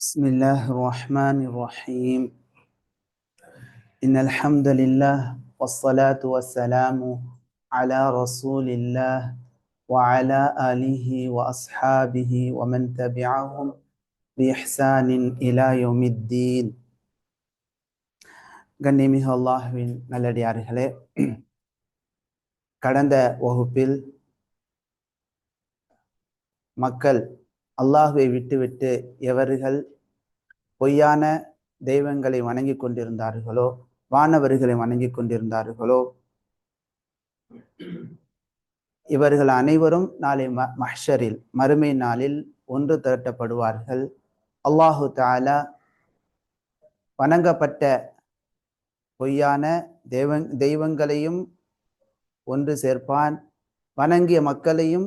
بسم الله الرحمن الرحيم إن الحمد لله والصلاة والسلام على رسول الله وعلى آله وأصحابه ومن تبعهم بإحسان إلى يوم الدين. கண்ணியமிகு அல்லாஹ்வின் நல்லடியார்களே, கடந்த வகுப்பில் மக்கள் அல்லாஹ்வை விட்டுவிட்டு எவர்கள் பொய்யான தெய்வங்களை வணங்கி கொண்டிருந்தார்களோ, வானவர்களை வணங்கி கொண்டிருந்தார்களோ, இவர்கள் அனைவரும் நாளை மஹ்ஷரில் மறுமை நாளில் ஒன்று திரட்டப்படுவார்கள். அல்லாஹு தஆலா வணங்கப்பட்ட பொய்யான தெய்வங்களையும் ஒன்று சேர்ப்பான், வணங்கிய மக்களையும்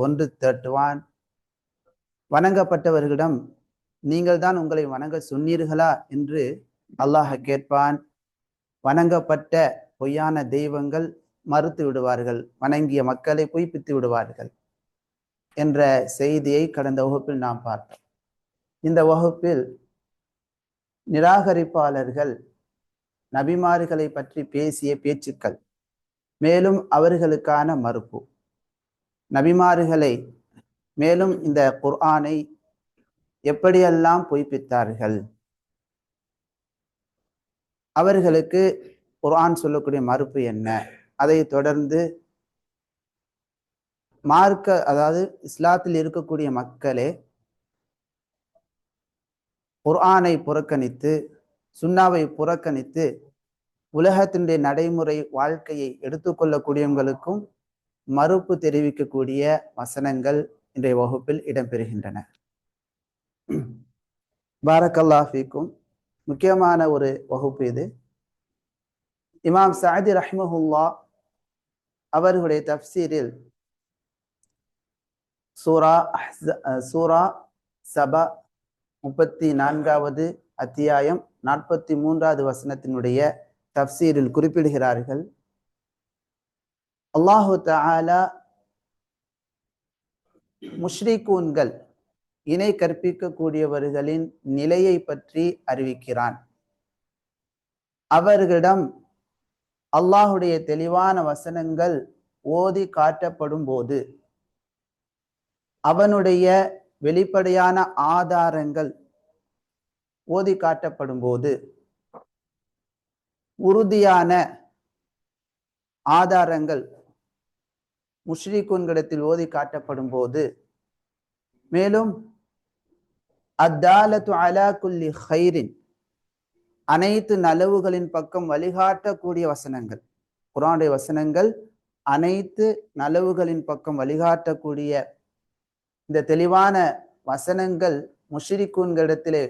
ஒன்று திரட்டுவான். வணங்கப்பட்டவர்களிடம் நீங்கள் தான் உங்களை வணங்க சொன்னீர்களா என்று அல்லாஹ் கேட்பான். வணங்கப்பட்ட பொய்யான தெய்வங்கள் மறுத்து விடுவார்கள், வணங்கிய மக்களை பொய்ப்பித்து விடுவார்கள் என்ற செய்தியை கடந்த வகுப்பில் நாம் பார்த்தோம். இந்த வகுப்பில் நிராகரிப்பாளர்கள் நபிமார்களை பற்றி பேசிய பேச்சுக்கள், மேலும் அவர்களுக்கான மறுப்பு, நபிமார்களை மேலும் இந்த குர்ஆனை எப்படியெல்லாம் பொய்ப்பித்தார்கள், அவர்களுக்கு குர்ஆன் சொல்லக்கூடிய மறுப்பு என்ன, அதை தொடர்ந்து அதாவது இஸ்லாத்தில் இருக்கக்கூடிய மக்களே குர்ஆனை புறக்கணித்து சுன்னாவை புறக்கணித்து உலகத்தினுடைய நடைமுறை வாழ்க்கையை எடுத்துக்கொள்ளக்கூடியவங்களுக்கும் மறுப்பு தெரிவிக்கக்கூடிய வசனங்கள் இன்றைய வகுப்பில் இடம்பெறுகின்றன. பாரக்கல்லாஹ் ஃபீக்கும். முக்கியமான ஒரு வகுப்பு இது. இமாம் சஅதி ரஹ்மஹுல்லா அவர்களுடைய தஃப்சீரில் சூரா சபா 34வது அத்தியாயம் 43வது வசனத்தினுடைய தஃப்சீரில் குறிப்பிடுகிறார்கள், அல்லாஹு தஆலா முஷ்ரிகூன்கள் இணை கற்பிக்கக்கூடியவர்களின் நிலையை பற்றி அறிவிக்கிறான். அவர்களிடம் அல்லாஹுடைய தெளிவான வசனங்கள் ஓதி காட்டப்படும் போது, அவனுடைய வெளிப்படையான ஆதாரங்கள் ஓதி காட்டப்படும் போது, உறுதியான ஆதாரங்கள் முஷ்ரிகூன்களிடத்தில் ஓதி காட்டப்படும் போது, மேலும் அத்தாலத்து அலா குல்லி ஹைரின் அனைத்து நலவுகளின் பக்கம் வழிகாட்டக்கூடிய வசனங்கள், குர்ஆனுடைய வசனங்கள் அனைத்து நலவுகளின் பக்கம் வழிகாட்டக்கூடிய இந்த தெளிவான வசனங்கள் முஷ்ரிகூன்களிடத்திலே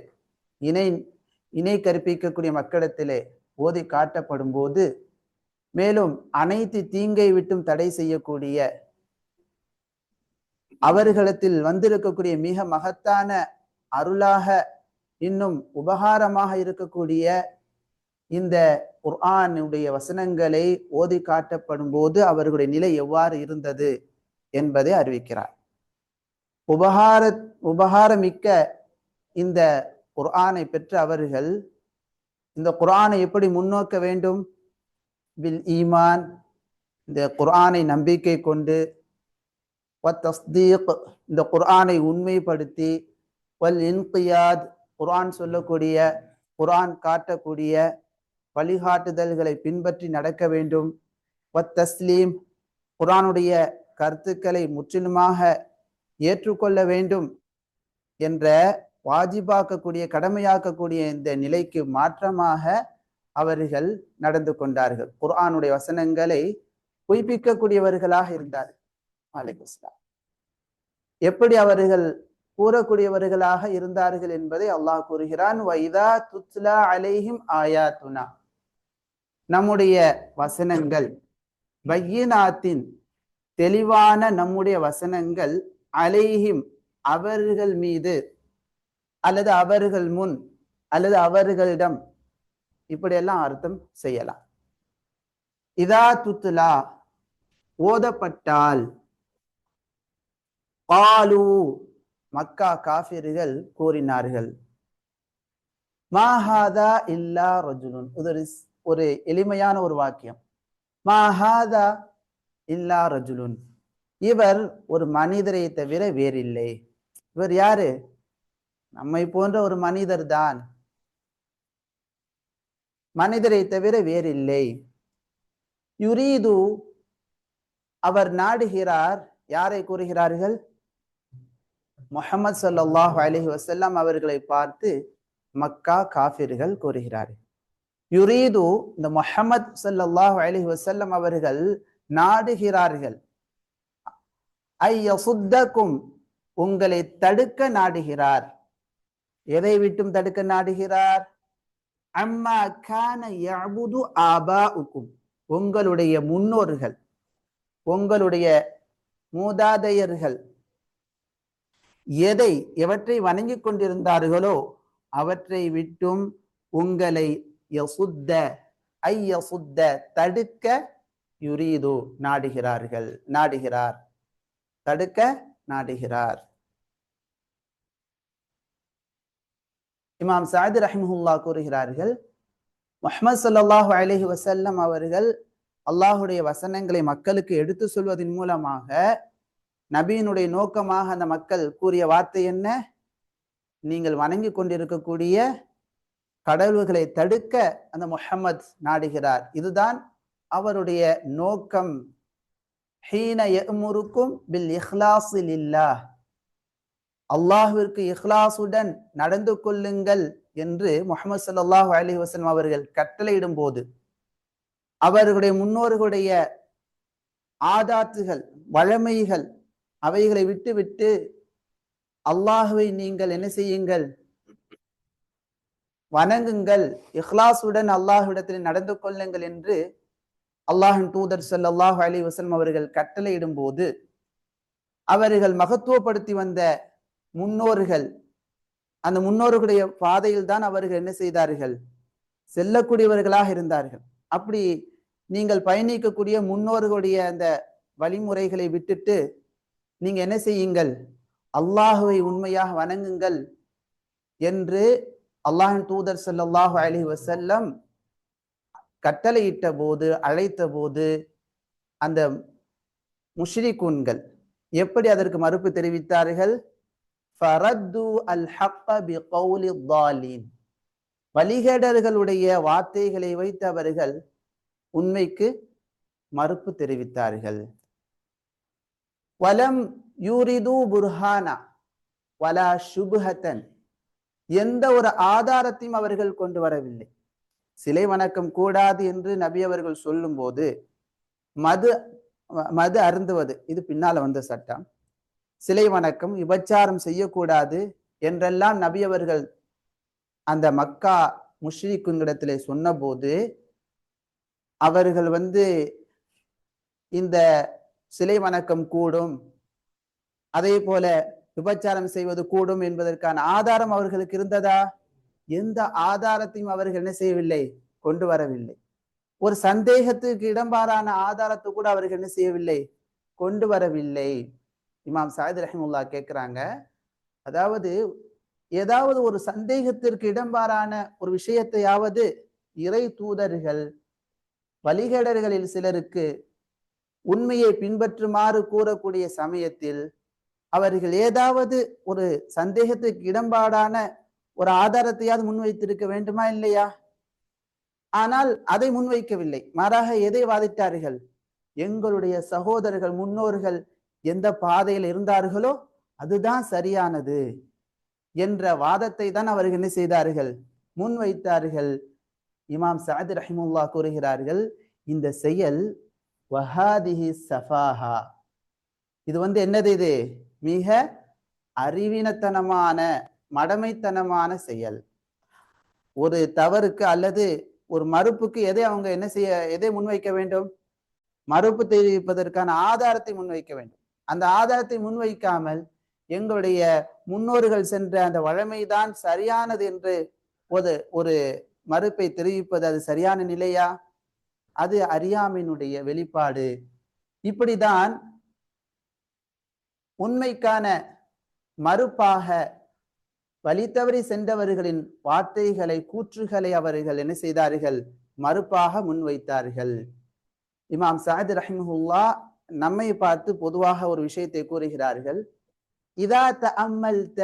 இணை கற்பிக்கக்கூடிய மக்களிடத்திலே ஓதி காட்டப்படும் போது, மேலும் அனைத்து தீங்கை விட்டும் தடை செய்யக்கூடிய அவர்களிடத்தில் வந்திருக்கக்கூடிய மிக மகத்தான அருளாக இன்னும் உபகாரமாக இருக்கக்கூடிய இந்த குர்ஆனுடைய வசனங்களை ஓதி காட்டப்படும் போது அவர்களுடைய நிலை எவ்வாறு இருந்தது என்பதை அறிவிக்கிறார். உபகாரமிக்க இந்த குர்ஆனை பெற்ற அவர்கள் இந்த குர்ஆனை எப்படி முன்னோக்க வேண்டும்? பில் ஈமான், இந்த குர்ஆனை நம்பிக்கை கொண்டு, வத்தஸ்தீக் இந்த குர்ஆனை உண்மைப்படுத்தி, வல் இன்கியாத் குர்ஆன் சொல்லக்கூடிய குர்ஆன் காட்டக்கூடிய வழிகாட்டுதல்களை பின்பற்றி நடக்க வேண்டும், வத்தஸ்லீம் குர்ஆனுடைய கருத்துக்களை முற்றிலுமாக ஏற்றுக்கொள்ள வேண்டும் என்ற வாஜிபாக்கக்கூடிய கடமையாக்கக்கூடிய இந்த நிலைக்கு மாற்றமாக அவர்கள் நடந்து கொண்டார்கள். குர்ஆனுடைய வசனங்களை பொய்ப்பிக்கக்கூடியவர்களாக இருந்தார்கள். அலைஹிஸ்ஸலாம் எப்படி அவர்கள் கூறக்கூடியவர்களாக இருந்தார்கள் என்பதை அல்லாஹ் கூறுகிறான். வைதா துத்லா அலைஹிம் ஆயாத்துனா, நம்முடைய வசனங்கள், பையினாத்தின் தெளிவான நம்முடைய வசனங்கள், அலைஹிம் அவர்கள் மீது, அல்லது அவர்கள் முன், அல்லது அவர்களிடம், இப்படியெல்லாம் அர்த்தம் செய்யலாம். இதா துத்லா ஓதப்பட்டால், காலு மக்கா காஃபிர்கள் கூறினார்கள், மாஹாதா இல்லா ரஜுலுன். ஒரு எளிமையான ஒரு வாக்கியம். மாஹாதா இல்லா ரஜுலுன், இவர் ஒரு மனிதரை தவிர வேறில்லை. இவர் யாரு? நம்மை போன்ற ஒரு மனிதர் தான், மனிதரை தவிர வேறில்லை. யுரீது, அவர் நாடுகிறார். யாரை கூறுகிறார்கள்? முஹம்மது ஸல்லல்லாஹு அலைஹி வஸல்லம் அவர்களை பார்த்து மக்கா காஃபிர்கள் கூறுகிறார்கள். யுரீது, இந்த முஹம்மது ஸல்லல்லாஹு அலைஹி வஸல்லம் அவர்கள் நாடுகிறார்கள். ஐயசுத்தக்கும், உங்களை தடுக்க நாடுகிறார். எதை விட்டும் தடுக்க நாடுகிறார்? அம்மா கான யஅபுது ஆபாஉக்கும், உங்களுடைய முன்னோர்கள், உங்களுடைய மூதாதையர்கள் எவற்றை வணங்கிக் கொண்டிருந்தார்களோ அவற்றை விட்டும் உங்களை யசுத்த, ஐயசுத்த, தடுக்க, யுரீது, நாடுகிறார், தடுக்க நாடுகிறார். இமாம் சஅதி ரஹிமஹுல்லாஹ் கூறுகிறார்கள், முஹம்மது ஸல்லல்லாஹு அலைஹி வஸல்லம் அவர்கள் அல்லாஹுடைய வசனங்களை மக்களுக்கு எடுத்து சொல்வதன் மூலமாக நபியினுடைய நோக்கமாக அந்த மக்கள் கூறிய வார்த்தை என்ன? நீங்கள் வணங்கி கொண்டிருக்கக்கூடிய கடவுள்களை தடுக்க அந்த முஹம்மது நாடுகிறார். இதுதான் அவருடைய நோக்கம். ஹீன யஅமுருக்கும் பில் இஹ்லாஸி லில்லாஹ், அல்லாஹ்விற்கு இஹ்லாசுடன் நடந்து கொள்ளுங்கள் என்று முஹம்மது ஸல்லல்லாஹு அலைஹி வஸல்லம் அவர்கள் கட்டளையிடும் போது, அவர்களுடைய முன்னோர்களுடைய ஆதாத்துகள், வழமைகள், அவைகளை விட்டு அல்லாஹுவை நீங்கள் என்ன செய்யுங்கள்? வணங்குங்கள், இஹ்லாசுடன் அல்லாஹ்விடத்தில் நடந்து கொள்ளுங்கள் என்று அல்லாஹின் தூதர் ஸல்லல்லாஹு அலைஹி வஸல்லம் அவர்கள் கட்டளையிடும் போது, அவர்கள் மகத்துவப்படுத்தி வந்த முன்னோர்கள், அந்த முன்னோர்களுடைய பாதையில் தான் அவர்கள் என்ன செய்தார்கள்? செல்லக்கூடியவர்களாக இருந்தார்கள். அப்படி நீங்கள் பயணிக்கக்கூடிய முன்னோர்களுடைய அந்த வழிமுறைகளை விட்டுட்டு நீங்க என்ன செய்யுங்கள்? அல்லாஹுவை உண்மையாக வணங்குங்கள் என்று அல்லாஹின் தூதர் ஸல்லல்லாஹு அலைஹி வஸல்லம் கட்டளையிட்ட போது, அழைத்த போது, அந்த முஷ்ரிகூன்கள் எப்படி அதற்கு மறுப்பு தெரிவித்தார்கள்? ஃபரத்து அல் ஹக்க பிகௌலி ضالين, வழிகேடர்களுடைய வார்த்தைகளை வைத்து அவர்கள் உண்மைக்கு மறுப்பு தெரிவித்தார்கள். வலம் யூரிது புர்ஹானா வலா ஷுப்ஹத்தன், எந்த ஒரு ஆதாரத்தையும் அவர்கள் கொண்டு வரவில்லை. சிலை வணக்கம் கூடாது என்று நபி அவர்கள் சொல்லும் போது, மது அருந்துவது இது பின்னால வந்த சட்டம், சிலை வணக்கம், விபச்சாரம் செய்யக்கூடாது என்றெல்லாம் நபி அவர்கள் அந்த மக்கா முஷ்ரிக்குங்களிடத்திலே சொன்னபோது, அவர்கள் இந்த சிலை வணக்கம் கூடும், அதே போல விபச்சாரம் செய்வது கூடும் என்பதற்கான ஆதாரம் அவர்களுக்கு இருந்ததா? எந்த ஆதாரத்தையும் அவர்கள் என்ன செய்யவில்லை? கொண்டு வரவில்லை. ஒரு சந்தேகத்துக்கு இடம்பாறான ஆதாரத்தை கூட அவர்கள் என்ன செய்யவில்லை? கொண்டு வரவில்லை. இமாம் சஅதி ரஹிமஹுல்லாஹ் கேட்கிறாங்க, அதாவது ஏதாவது ஒரு சந்தேகத்திற்கு இடம்பாறான ஒரு விஷயத்தையாவது இறை தூதர்கள் வழிகேடர்களில் சிலருக்கு உண்மையை பின்பற்றுமாறு கூறக்கூடிய சமயத்தில் அவர்கள் ஏதாவது ஒரு சந்தேகத்துக்கு இடம்பாடான ஒரு ஆதாரத்தையாவது முன்வைத்திருக்க வேண்டுமா இல்லையா? ஆனால் அதை முன்வைக்கவில்லை. மாறாக எதை வாதிட்டார்கள்? எங்களுடைய சகோதரர்கள், முன்னோர்கள் எந்த பாதையில் இருந்தார்களோ அதுதான் சரியானது என்ற வாதத்தை தான் அவர்கள் என்ன செய்தார்கள்? முன்வைத்தார்கள். இமாம் சஅதி ரஹிமஹுல்லாஹ் கூறுகிறார்கள், இந்த செயல் வஹாதிஹி ஸஃபாஹா, இது என்னது? இது மிக அறிவீனத்தனமான, மடமைத்தனமான செயல். ஒரு தவறுக்கு அல்லது ஒரு மறுப்புக்கு எதை முன்வைக்க வேண்டும்? மறுப்பு தெரிவிப்பதற்கான ஆதாரத்தை முன்வைக்க வேண்டும். அந்த ஆதாரத்தை முன்வைக்காமல் எங்களுடைய முன்னோர்கள் சென்ற அந்த வழமைதான் சரியானது என்று ஒரு மறுப்பை தெரிவிப்பது அது சரியான நிலையா? அது அறியாமையினுடைய வெளிப்பாடு. இப்படிதான் உண்மைக்கான மறுப்பாக வழி தவறி சென்றவர்களின் வார்த்தைகளை கூற்றுகளை அவர்கள் என்ன செய்தார்கள்? மறுப்பாக முன்வைத்தார்கள். இமாம் சஅத் ரஹிமஹுல்லா நம்மை பார்த்து பொதுவாக ஒரு விஷயத்தை கூறுகிறார்கள். இதா தஅம்மல்த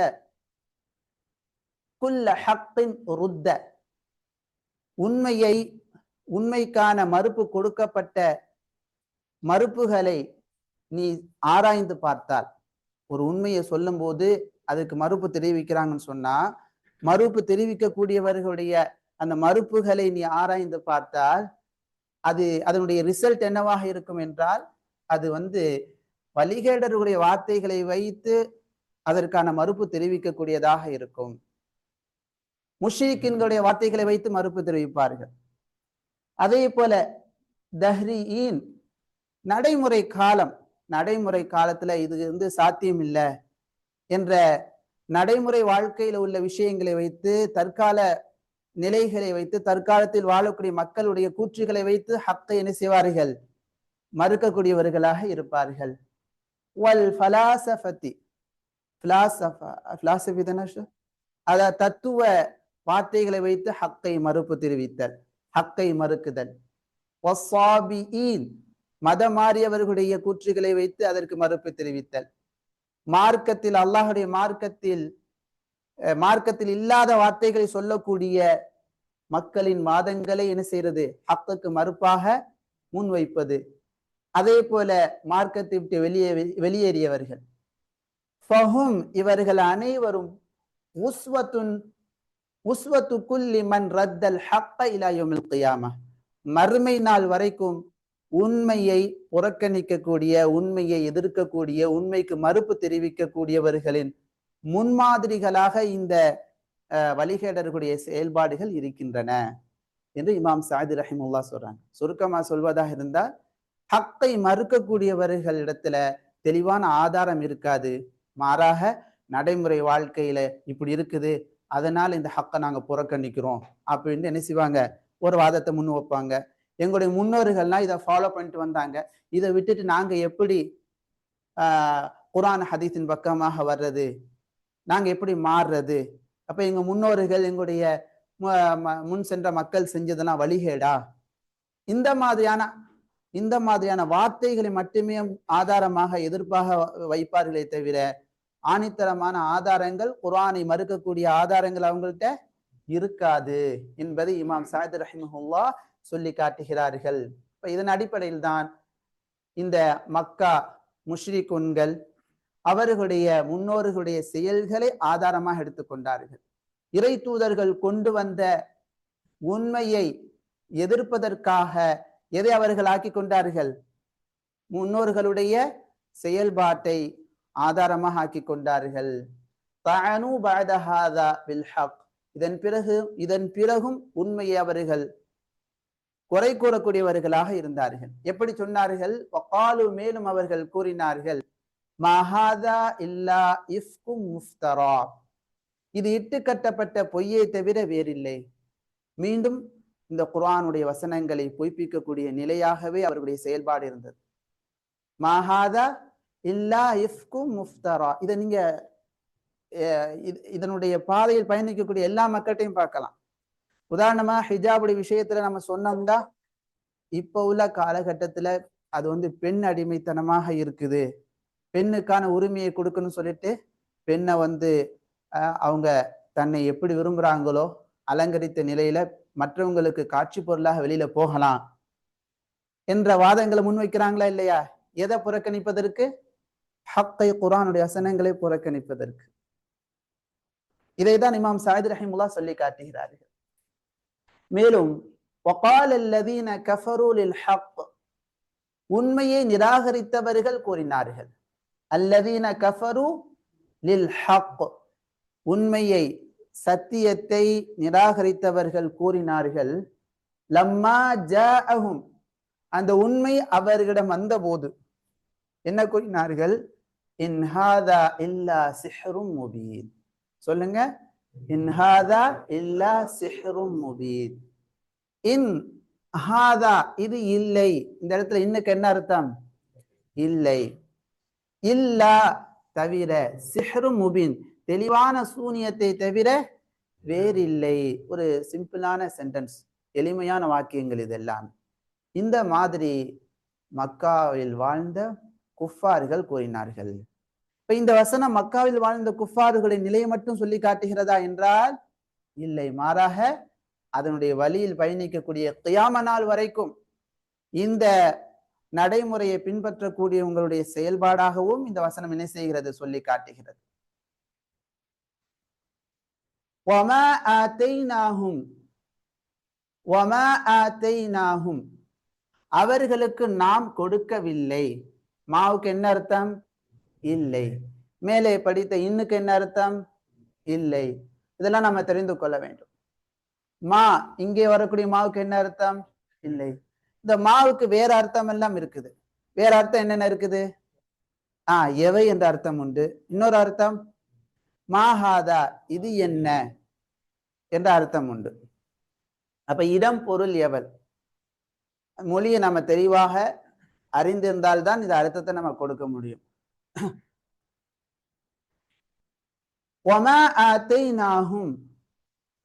குல்ல ஹக்கின் ருத்த, உண்மைக்கான மறுப்பு கொடுக்கப்பட்ட மறுப்புகளை நீ ஆராய்ந்து பார்த்தால், ஒரு உண்மையை சொல்லும் போது அதுக்கு மறுப்பு தெரிவிக்கிறாங்கன்னு சொன்னா, மறுப்பு தெரிவிக்கக்கூடியவர்களுடைய அந்த மறுப்புகளை நீ ஆராய்ந்து பார்த்தால் அதனுடைய ரிசல்ட் என்னவாக இருக்கும் என்றால், அது வழிகேடர்களுடைய வார்த்தைகளை வைத்து அதற்கான மறுப்பு தெரிவிக்கக்கூடியதாக இருக்கும். முஷ்ரிக்கின்களுடைய வார்த்தைகளை வைத்து மறுப்பு தெரிவிப்பார்கள். அதே போல தஹ்ரீன், நடைமுறை காலத்துல இது சாத்தியம் இல்லை என்ற நடைமுறை வாழ்க்கையில உள்ள விஷயங்களை வைத்து, தற்கால நிலைகளை வைத்து, தற்காலத்தில் வாழக்கூடிய மக்களுடைய கூற்றுகளை வைத்து ஹக்கை என்ன செய்வார்கள்? மறுக்கக்கூடியவர்களாக இருப்பார்கள். வல் ஃபலாசஃபதி, தத்துவ வார்த்தைகளை வைத்து ஹக்கை மறுப்பு தெரிவித்தல், ஹக்கை மறுக்குதல். வஸ்ஸாபிஈன், மதம் மாறியவர்களுடைய கூற்றுகளை வைத்து அதற்கு மறுப்பு தெரிவித்தல். மார்க்கத்தில், அல்லாஹுடைய மார்க்கத்தில் இல்லாத வார்த்தைகளை சொல்லக்கூடிய மக்களின் வாதங்களை என்ன செய்யறது? ஹக்குக்கு மறுப்பாக முன்வைப்பது. அதே போல மார்க்கத்தை விட்டு வெளியேறியவர்கள், ஃபஹும், இவர்கள் அனைவரும் உஸ்வத்து குல்லி மன் ரத்தல் ஹக்க இலா யௌமில் கியாமஹ், மறுமை நாள் வரைக்கும் உண்மையை புறக்கணிக்கக்கூடிய, உண்மையை எதிர்க்கக்கூடிய, உண்மைக்கு மறுப்பு தெரிவிக்கக்கூடியவர்களின் முன்மாதிரிகளாக இந்த வழிகேடர்களுடைய செயல்பாடுகள் இருக்கின்றன என்று இமாம் சஅத் ரஹிமஹுல்லாஹ் சொல்றாங்க. சுருக்கமா சொல்வதாக இருந்தால், ஹக்கை மறுக்கக்கூடியவர்களிடத்துல தெளிவான ஆதாரம் இருக்காது. மாறாக நடைமுறை வாழ்க்கையில இப்படி இருக்குது, அதனால இந்த ஹக்கை நாங்க புறக்கணிக்கிறோம் அப்படின்னு என்ன செய்வாங்க? ஒரு வாதத்தை முன் வைப்பாங்க. எங்களுடைய முன்னோர்கள்லாம் இதை ஃபாலோ பண்ணிட்டு வந்தாங்க, இதை விட்டுட்டு நாங்க எப்படி குர்ஆன் ஹதீஸின் பக்கமாக வர்றது, நாங்க எப்படி மாறுறது? அப்ப எங்க முன்னோர்கள், எங்களுடைய முன் சென்ற மக்கள் செஞ்சதெல்லாம் வழிகேடா? இந்த மாதிரியான வார்த்தைகளை மட்டுமே ஆதாரமாக எதிர்ப்பாக வைப்பார்களே தவிர, ஆணித்தரமான ஆதாரங்கள், குர்ஆனை மறுக்கக்கூடிய ஆதாரங்கள் அவங்கள்ட்ட இருக்காது என்பதை இமாம் சஅத் ரஹிமஹுல்லாஹ் சொல்லி காட்டுகிறார்கள். இப்ப இதன் அடிப்படையில் தான் இந்த மக்கா முஷ்ரிக்குன்கள் அவர்களுடைய முன்னோர்களுடைய செயல்களை ஆதாரமாக எடுத்துக்கொண்டார்கள். இறை தூதர்கள் கொண்டு வந்த உண்மையை எதிர்ப்பதற்காக எதை அவர்கள் ஆக்கி கொண்டார்கள்? முன்னோர்களுடைய செயல்பாட்டை ஆதாரமாக ஆக்கி கொண்டார்கள். தஅனு பஅத ஹாதா பில் ஹக், இதன் பிறகும் உண்மையை அவர்கள் குறை கூறக்கூடியவர்களாக இருந்தார்கள். எப்படி சொன்னார்கள்? வகாலு, மேலும் அவர்கள் கூறினார்கள், மஹாதா இல்லா இஃப்கும் முஃப்தரா, இது இட்டு கட்டப்பட்ட பொய்யை தவிர வேறில்லை. மீண்டும் இந்த குர்ஆனுடைய வசனங்களை பொய்ப்பிக்கக்கூடிய நிலையாகவே அவர்களுடைய செயல்பாடு இருந்தது. மஹாதா இல்லா இஃப்கும் முஃப்தரா, இதை நீங்க இதனுடைய பாதையில் பயணிக்கக்கூடிய எல்லா மக்கள்கிட்டையும் பார்க்கலாம். உதாரணமா ஹிஜாபுடைய விஷயத்துல நம்ம சொன்னோம்னா, இப்ப உள்ள காலகட்டத்துல அது பெண் அடிமைத்தனமாக இருக்குது, பெண்ணுக்கான உரிமையை கொடுக்கணும்னு சொல்லிட்டு பெண்ணை அவங்க தன்னை எப்படி விரும்புறாங்களோ அலங்கரித்த நிலையில மற்றவங்களுக்கு காட்சி பொருளாக வெளியில போகலாம் என்ற வாதங்களை முன்வைக்கிறாங்களா இல்லையா? எதை புறக்கணிப்பதற்கு? ஹக்கை, குர்ஆனுடைய வசனங்களை புறக்கணிப்பதற்கு. இதைதான் இமாம் சஅத் ரஹிமஹுல்லாஹ் சொல்லி காட்டுகிறார்கள். மேலும் வகால அல்லதீன கஃபரு லில் ஹக், உண்மையை நிராகரித்தவர்கள் கூறினார்கள். அல்லதீன கஃபரு லில் ஹக், உண்மையை, சத்தியத்தை நிராகரித்தவர்கள் கூறினார்கள். லம்மா ஜாஅஹும், அந்த உண்மை அவர்களிடம் வந்தபோது என்ன கூறினார்கள்? இன் ஹாதா இல்லா சிஹ்ரும் முபீன். சொல்லுங்க, இன் ஹாதா இல்லா சிஹ்ரும் முபீன். இன் ஹாதா, இது இல்லை. இந்த இடத்துல இன்னுக்கு என்ன அர்த்தம்? இல்லை. இல்லா, தவிர, சிஹ்ரும் முபீன், தெளிவான சூனியத்தை தவிர வேறில்லை. ஒரு சிம்பிளான சென்டென்ஸ், எளிமையான வாக்கியங்கள் இதெல்லாம். இந்த மாதிரி மக்காவில் வாழ்ந்த குஃபார்கள் கூறினார்கள். இப்ப இந்த வசனம் மக்காவில் வாழ்ந்த குஃபார்களின் நிலையை மட்டும் சொல்லி காட்டுகிறதா என்றால் இல்லை, மாறாக அதனுடைய வழியில் பயணிக்கக்கூடிய கியாம நாள் வரைக்கும் இந்த நடைமுறையை பின்பற்றக்கூடிய உங்களுடைய செயல்பாடாகவும் இந்த வசனம் என்ன செய்கிறது, சொல்லி காட்டுகிறது. அவர்களுக்கு நாம் கொடுக்கவில்லை. மாவுக்கு என்ன அர்த்தம்? இல்லை. மேலே படித்த இன்னுக்கு என்ன அர்த்தம்? இல்லை. இதெல்லாம் நம்ம தெரிந்து கொள்ள வேண்டும். மா, இங்கே வரக்கூடிய மாவுக்கு என்ன அர்த்தம்? இல்லை. இந்த மாவுக்கு வேற அர்த்தம் எல்லாம் இருக்குது. வேற அர்த்தம் என்னென்ன இருக்குது? எவை என்ற அர்த்தம் உண்டு. இன்னொரு அர்த்தம் மாஹாதா, இது என்ன என்ற அர்த்தம் உண்டு. அப்ப இடம், பொருள், எவல் மொழியை நம்ம தெளிவாக அறிந்திருந்தால்தான் இந்த அர்த்தத்தை நம்ம கொடுக்க முடியும்.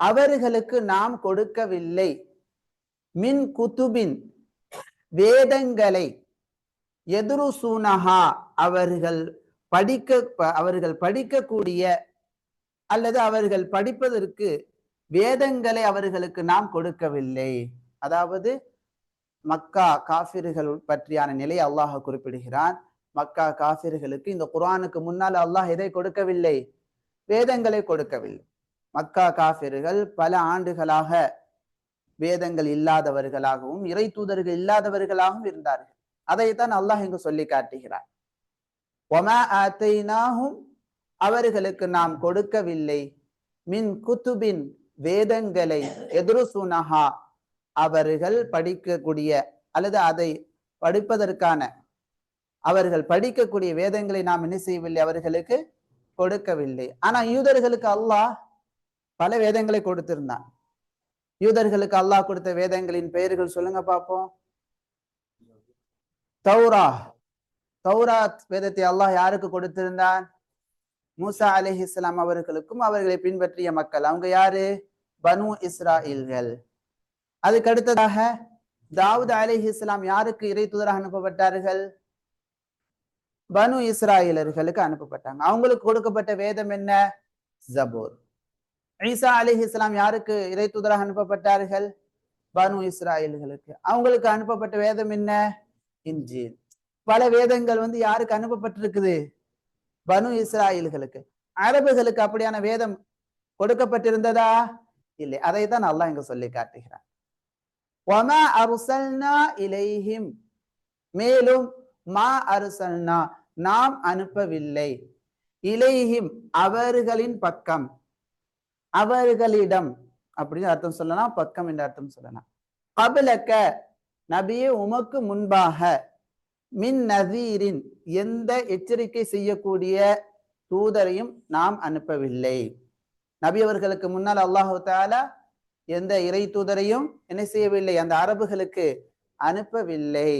அவர்களுக்கு நாம் கொடுக்கவில்லை. மின் குதுபின், வேதங்களை, எதுருசூனஹா, அவர்கள் படிக்கக்கூடிய அல்லது அவர்கள் படிப்பதற்கு வேதங்களை அவர்களுக்கு நாம் கொடுக்கவில்லை. அதாவது மக்கா காஃபிர்கள் பற்றியான நிலையை அல்லாஹ் குறிப்பிடுகிறான். மக்கா காஃபிர்களுக்கு இந்த குர்ஆனுக்கு முன்னால் அல்லாஹ் எதை கொடுக்கவில்லை? வேதங்களை கொடுக்கவில்லை. மக்கா காஃபிர்கள் பல ஆண்டுகளாக வேதங்கள் இல்லாதவர்களாகவும் இறை தூதர்கள் இல்லாதவர்களாகவும் இருந்தார்கள். அதைத்தான் அல்லாஹ் இங்கு சொல்லி காட்டுகிறார். வமா ஆத்தைனாஹும், அவர்களுக்கு நாம் கொடுக்கவில்லை. மின் குதுபின், வேதங்களை, எதுருசுனஹா, அவர்கள் படிக்கக்கூடிய அல்லது அதை படிப்பதற்கான அவர்கள் படிக்கக்கூடிய வேதங்களை நாம் என்ன செய்யவில்லை, அவர்களுக்கு கொடுக்கவில்லை. ஆனா யூதர்களுக்கு அல்லாஹ் பல வேதங்களை கொடுத்திருந்தான். யூதர்களுக்கு அல்லாஹ் கொடுத்த வேதங்களின் பெயர்கள் சொல்லுங்க பார்ப்போம். தௌராத் வேதத்தை அல்லாஹ் யாருக்கு கொடுத்திருந்தான்? மூசா அலைஹிஸ்ஸலாம் அவர்களுக்கும் அவர்களை பின்பற்றிய மக்கள். அவங்க யாரு? பனு இஸ்ராயில்கள். அதுக்கு அடுத்ததாக தாவூத் அலைஹிஸ்ஸலாம் யாருக்கு இறை தூதராக அனுப்பப்பட்டார்கள்? பனு இஸ்ராயிலர்களுக்கு அனுப்பப்பட்டாங்க. அவங்களுக்கு கொடுக்கப்பட்ட வேதம் என்ன? ஜபூர். ஈசா அலைஹிஸ்ஸலாம் யாருக்கு இறை தூதராக அனுப்பப்பட்டார்கள்? பனு இஸ்ராயில்களுக்கு. அவங்களுக்கு அனுப்பப்பட்ட வேதம் என்ன? இன்ஜீல். பல வேதங்கள் யாருக்கு அனுப்பப்பட்டிருக்குது? பனு இஸ்ராயில்களுக்கு. அரபுகளுக்கு அப்படியான வேதம் கொடுக்கப்பட்டிருந்ததா? இல்லை. அதைத்தான் அல்லாஹ் இங்க சொல்லி காட்டுகிறான். வமா அர்சல்னா இலைஹிம், மேலும் மா அர்சல்னா, நாம் அனுப்பவில்லை. இலைஹிம், அவர்களின் பக்கம், அவர்களிடம் அப்படின்னு அர்த்தம் சொல்லலாம், பக்கம் என்ற அர்த்தம் சொல்லலாம். கபலக்க, நபியே உமக்கு முன்பாக, மின் நதீரின், எந்த எச்சரிக்கை செய்யக்கூடிய தூதரையும் நாம் அனுப்பவில்லை. நபி அவர்களுக்கு முன்னால் அல்லாஹு தஆலா எந்த இறை தூதரையும் என்ன செய்யவில்லை, அந்த அரபுகளுக்கு அனுப்பவில்லை.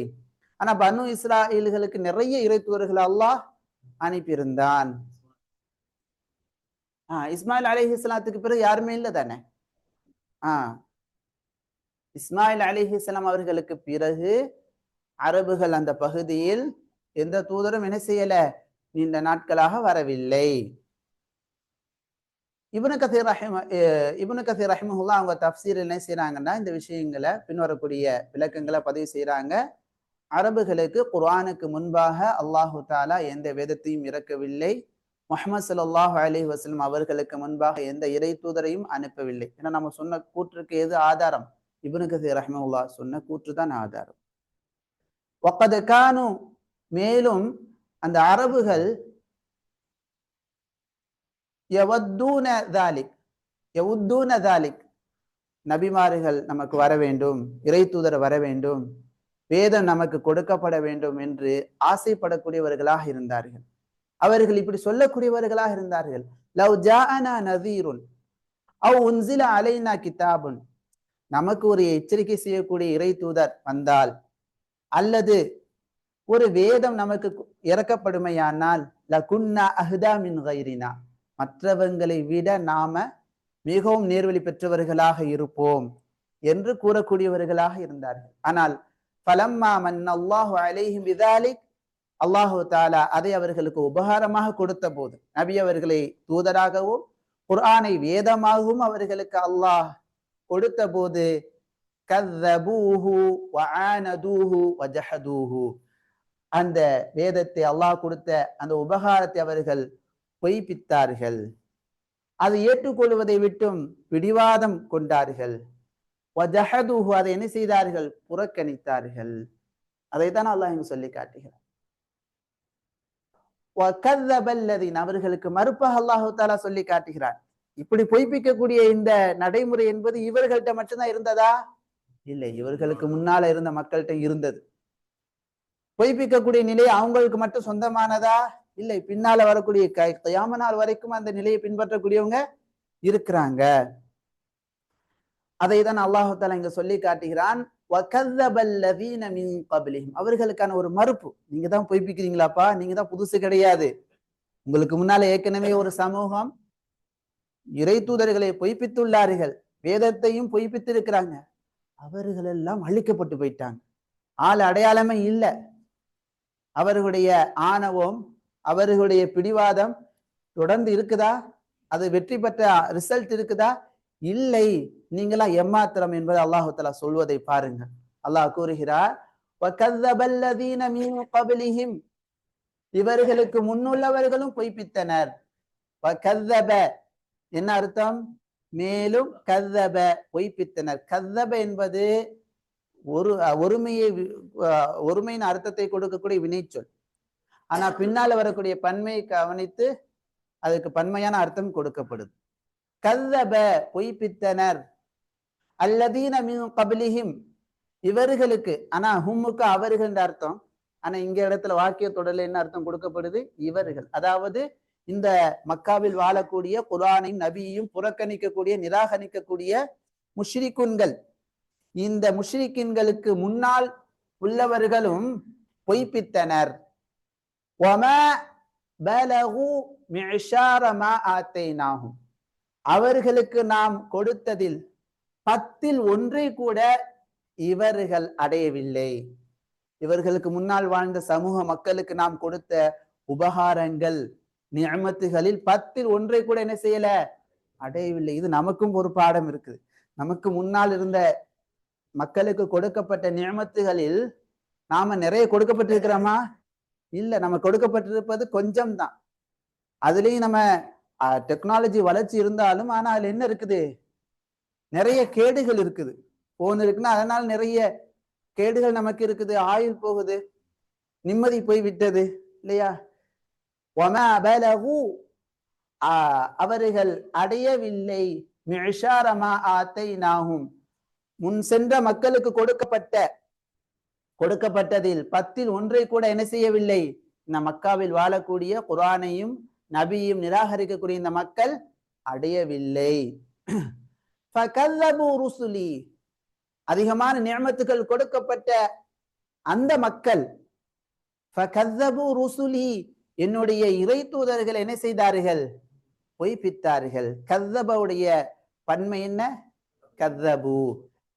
ஆனா பனு இஸ்ராயில்களுக்கு நிறைய இறை தூதர்கள் அல்லாஹ் அனுப்பியிருந்தான். இஸ்மாயில் அலைஹிஸ்ஸலாத்துக்கு பிறகு யாருமே இல்லை தானே? இஸ்மாயில் அலைஹிஸ்ஸலாம் அவர்களுக்கு பிறகு அரபுகள் அந்த பகுதியில் எந்த தூதரும் என்ன செய்யல, நீண்ட நாட்களாக வரவில்லை. இப்னு கதீர் ரஹிமஹுல்லாஹ் அவங்க தஃப்சீர் என்ன செய்யறாங்கன்னா, இந்த விஷயங்களை பின்வரக்கூடிய விளக்கங்களை பதிவு செய்யறாங்க. அரபுகளுக்கு குர்ஆனுக்கு முன்பாக அல்லாஹு தஆலா எந்த வேதத்தையும் இறக்கவில்லை. முஹம்மது ஸல்லல்லாஹு அலைஹி வஸல்லம் அவர்களுக்கு முன்பாக எந்த இறை தூதரையும் அனுப்பவில்லை. ஏன்னா நம்ம சொன்ன கூற்றுக்கு எது ஆதாரம்? இப்னு கதீர் ரஹிமஹுல்லாஹ் சொன்ன கூற்று தான் ஆதாரம். வகத் கானு, மேலும் அந்த அரபுகள் யவத்தூன தாலிக், நபிமார்கள் நமக்கு வர வேண்டும், இறை தூதர் வர வேண்டும், வேதம் நமக்கு கொடுக்கப்பட வேண்டும் என்று ஆசைப்படக்கூடியவர்களாக இருந்தார்கள். அவர்கள் இப்படி சொல்லக்கூடியவர்களாக இருந்தார்கள். லவ் ஜாஅனா நதீருன் அவ் உன்சில அலைனா கிதாபுன், நமக்கு ஒரு எச்சரிக்கை செய்யக்கூடிய இறை தூதர் வந்தால் அல்லது ஒரு வேதம் நமக்கு இறக்கப்படுமையானால் லகுன்னா அஹ்தா மின் கைரினா, மற்றவங்களை விட நாம மிகவும் நேர்வழி பெற்றவர்களாக இருப்போம் என்று கூறக்கூடியவர்களாக இருந்தார்கள். ஆனால் ஃபலம்மா மன்னல்லாஹு அலைஹிம் பிதாலிக், அல்லாஹு தாலா அதை அவர்களுக்கு உபகாரமாக கொடுத்த போது, நபி அவர்களை தூதராகவும் குர்ஆனை வேதமாகவும் அவர்களுக்கு அல்லாஹ் கொடுத்த போது, கஸ்ஸபூஹு வஆனதூஹு வஜஹதூஹு, அந்த வேதத்தை அல்லாஹ் கொடுத்த அந்த உபகாரத்தை அவர்கள் பொய்ப்பித்தார்கள், அதை ஏற்றுக்கொள்வதை விட்டும் பிடிவாதம் கொண்டார்கள். வஜஹதூஹு, அதை என்ன செய்தார்கள்? புறக்கணித்தார்கள். அதைத்தான் அல்லாஹ் இங்கு சொல்லி காட்டுகிறார். அவர்களுக்கு மறுப்பாக அல்லாஹு தாலா சொல்லி காட்டுகிறார். இப்படி பொய்ப்பிக்கக்கூடிய இந்த நடைமுறை என்பது இவர்கள்ட்ட மட்டும்தான் இருந்ததா? இல்லை, இவர்களுக்கு முன்னால இருந்த மக்கள்கிட்ட இருந்தது. பொய்ப்பிக்கக்கூடிய நிலை அவங்களுக்கு மட்டும் சொந்தமானதா? இல்லை, பின்னால வரக்கூடிய கியாம நாள் வரைக்கும் அந்த நிலையை பின்பற்றக்கூடியவங்க இருக்கிறாங்க. அதை தான் அல்லாஹு தாலா இங்க சொல்லி காட்டுகிறான். அவர்களுக்கான ஒரு மறுப்பு. நீங்க தான் பொய்ப்பிக்கிறீங்களாப்பா, நீங்க தான் புதுசு கிடையாது. உங்களுக்கு முன்னால ஏற்கனவே ஒரு சமூகம் இறை தூதர்களை பொய்ப்பித்துள்ளார்கள், வேதத்தையும் பொய்ப்பித்து இருக்கிறாங்க. அவர்கள் எல்லாம் அழிக்கப்பட்டு போயிட்டாங்க. ஆள் அடையாளமே இல்லை. அவர்களுடைய ஆணவம், அவர்களுடைய பிடிவாதம் தொடர்ந்து இருக்குதா? அது வெற்றி பெற்ற ரிசல்ட் இருக்குதா? இல்லை, நீங்களா ஏமாத்திரம் என்பதை அல்லாஹு தஆலா சொல்வதை பாருங்க. அல்லாஹ் கூறுகிறார், இவர்களுக்கு முன்னுள்ளவர்களும் பொய்ப்பித்தனர். என்ன அர்த்தம்? மேலும் கஸ்ஸப, பொய்ப்பித்தனர். கஸ்ஸப என்பது ஒருமையின் அர்த்தத்தை கொடுக்கக்கூடிய வினைச்சொல். ஆனா பின்னால வரக்கூடிய பன்மையை கவனித்து அதுக்கு பன்மையான அர்த்தம் கொடுக்கப்படுது. கஸ்ஸப, பொய்ப்பித்தனர். அல்லதீன மின் கப்லிஹிம், இவர்களுக்கு. ஆனா ஹும்முக்கு அவர்கள் என்ற அர்த்தம். ஆனா இங்க இடத்துல வாக்கிய தொடர்ல என்ன அர்த்தம் கொடுக்கப்படுது? இவர்கள். அதாவது இந்த மக்காவில் வாழக்கூடிய குர்ஆனையும் நபியையும் புறக்கணிக்கக்கூடிய, நிராகரிக்கக்கூடிய முஷ்ரிக்குன்கள். இந்த முஷ்ரிக்கின்களுக்கு முன்னால் உள்ளவர்களும் பொய்ப்பித்தனர். வமா பலகு மிஅஷார மா ஆதைனாஹும், அவர்களுக்கு நாம் கொடுத்ததில் 10ல் 1 கூட இவர்கள் அடையவில்லை. இவர்களுக்கு முன்னால் வாழ்ந்த சமூக மக்களுக்கு நாம் கொடுத்த உபகாரங்கள், நிஅமத்துகளில் 10ல் 1 கூட என்ன செய்யல? அடையவில்லை. இது நமக்கும் ஒரு பாடம் இருக்குது. நமக்கு முன்னால் இருந்த மக்களுக்கு கொடுக்கப்பட்ட நிஅமத்துகளில் நாம நிறைய கொடுக்கப்பட்டிருக்கிறோமா? இல்ல, நம்ம கொடுக்கப்பட்டிருப்பது கொஞ்சம் தான். அதுலயும் நம்ம டெக்னாலஜி வளர்ச்சி இருந்தாலும் ஆனா அதுல என்ன இருக்குது? நிறைய கேடுகள் இருக்குது. போன் இருக்குன்னா அதனால நிறைய கேடுகள் நமக்கு இருக்குது. ஆயுள் போகுது, நிம்மதி போய் விட்டது இல்லையா? அவர்கள் அடையவில்லை. மிஅஷார மா ஆதைனாஹும், முன் சென்ற மக்களுக்கு கொடுக்கப்பட்டதில் 10ல் 1 கூட என்ன செய்யவில்லை? இந்த மக்காவில் வாழக்கூடிய குர்ஆனையும் நபியையும் நிராகரிக்கக்கூடிய இந்த மக்கள் அடையவில்லை. ஃபகல்லபு ருசுலி, அதிகமான நிஅமத்துகள் கொடுக்கப்பட்ட அந்த மக்கள், ஃபகல்லபு ருசுலி, என்னுடைய இறை தூதர்கள் என்ன செய்தார்கள்? பொய்ப்பித்தார்கள். கஸ்ஸபுடைய பன்மை என்ன? கஸ்ஸபு.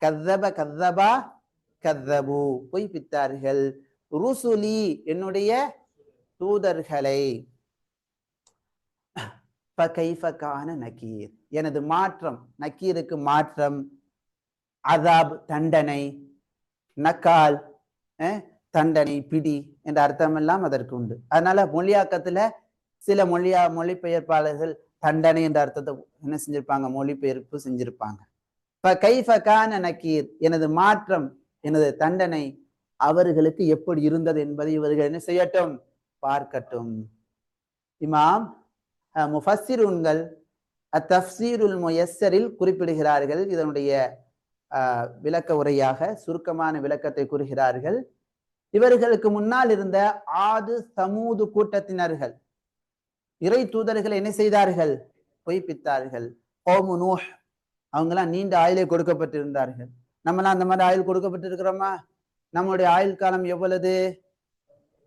கஸ்ஸப, கஸ்ஸபா, கஸ்ஸபு, பொய்ப்பித்தார்கள். ருசுலி, என்னுடைய தூதர்களை. ஃபகைஃப கான நகீர், எனது மாற்றம். நக்கீருக்கு மாற்றம், அதாப் தண்டனை, நக்கால் தண்டனை, பிடி என்ற அர்த்தம் எல்லாம் அதற்கு உண்டு. அதனால மொழியாக்கத்துல சில மொழிபெயர்ப்பாளர்கள் தண்டனை என்ற அர்த்தத்தை என்ன செஞ்சிருப்பாங்க? மொழிபெயர்ப்பு செஞ்சிருப்பாங்க. ஃபகைஃப கான நகீர், எனது மாற்றம், எனது தண்டனை அவர்களுக்கு எப்படி இருந்தது என்பதை இவர்கள் என்ன செய்யட்டும்? பார்க்கட்டும். இமாம் முஃபஸ்ஸிரூன்கள் அத்தஃப்ஸீருல் முயஸ்ஸரில் குறிப்பிடுகிறார்கள். இதனுடைய விளக்க உரையாக சுருக்கமான விளக்கத்தை கூறுகிறார்கள். இவர்களுக்கு முன்னால் இருந்த ஆது சமூது கூட்டத்தினர்கள் இறை தூதர்களை என்ன செய்தார்கள்? பொய்ப்பித்தார்கள். கௌமு நூஹ், அவங்கெல்லாம் நீண்ட ஆயுளை கொடுக்கப்பட்டிருந்தார்கள். நம்மளாம் அந்த மாதிரி ஆயுள் கொடுக்கப்பட்டிருக்கிறோமா? நம்முடைய ஆயுள் காலம் எவ்வளவு?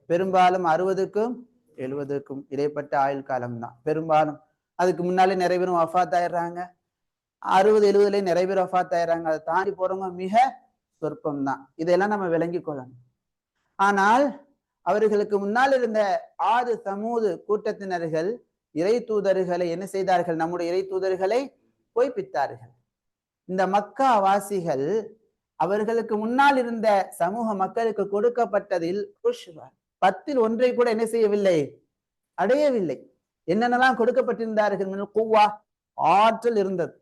பெரும்பாலும் 60க்கும் 70க்கும் இடைப்பட்ட ஆயுள் காலம் தான் பெரும்பாலும். அதுக்கு முன்னாலே நிறைய பேரும் வஃபாத் ஆயிடுறாங்க. 60-70 நிறைய பேர் வஃபாத் ஆயிடுறாங்க. அதை தாண்டி போறவங்க மிக சொற்பம் தான். இதெல்லாம் நம்ம விளங்கி கொள்ளணும். ஆனால் அவர்களுக்கு முன்னால் இருந்த ஆது சமூது கூட்டத்தினர்கள் இறை தூதர்களை என்ன செய்தார்கள்? நம்முடைய இறை தூதர்களை பொய்ப்பித்தார்கள். இந்த மக்கா வாசிகள் அவர்களுக்கு முன்னால் இருந்த சமூக மக்களுக்கு கொடுக்கப்பட்டதில் 10ல் 1 கூட என்ன செய்யவில்லை? அடையவில்லை. என்னென்னலாம் கொடுக்கப்பட்டிருந்தார்கள்? குவ்வா, ஆற்றல் இருந்தது.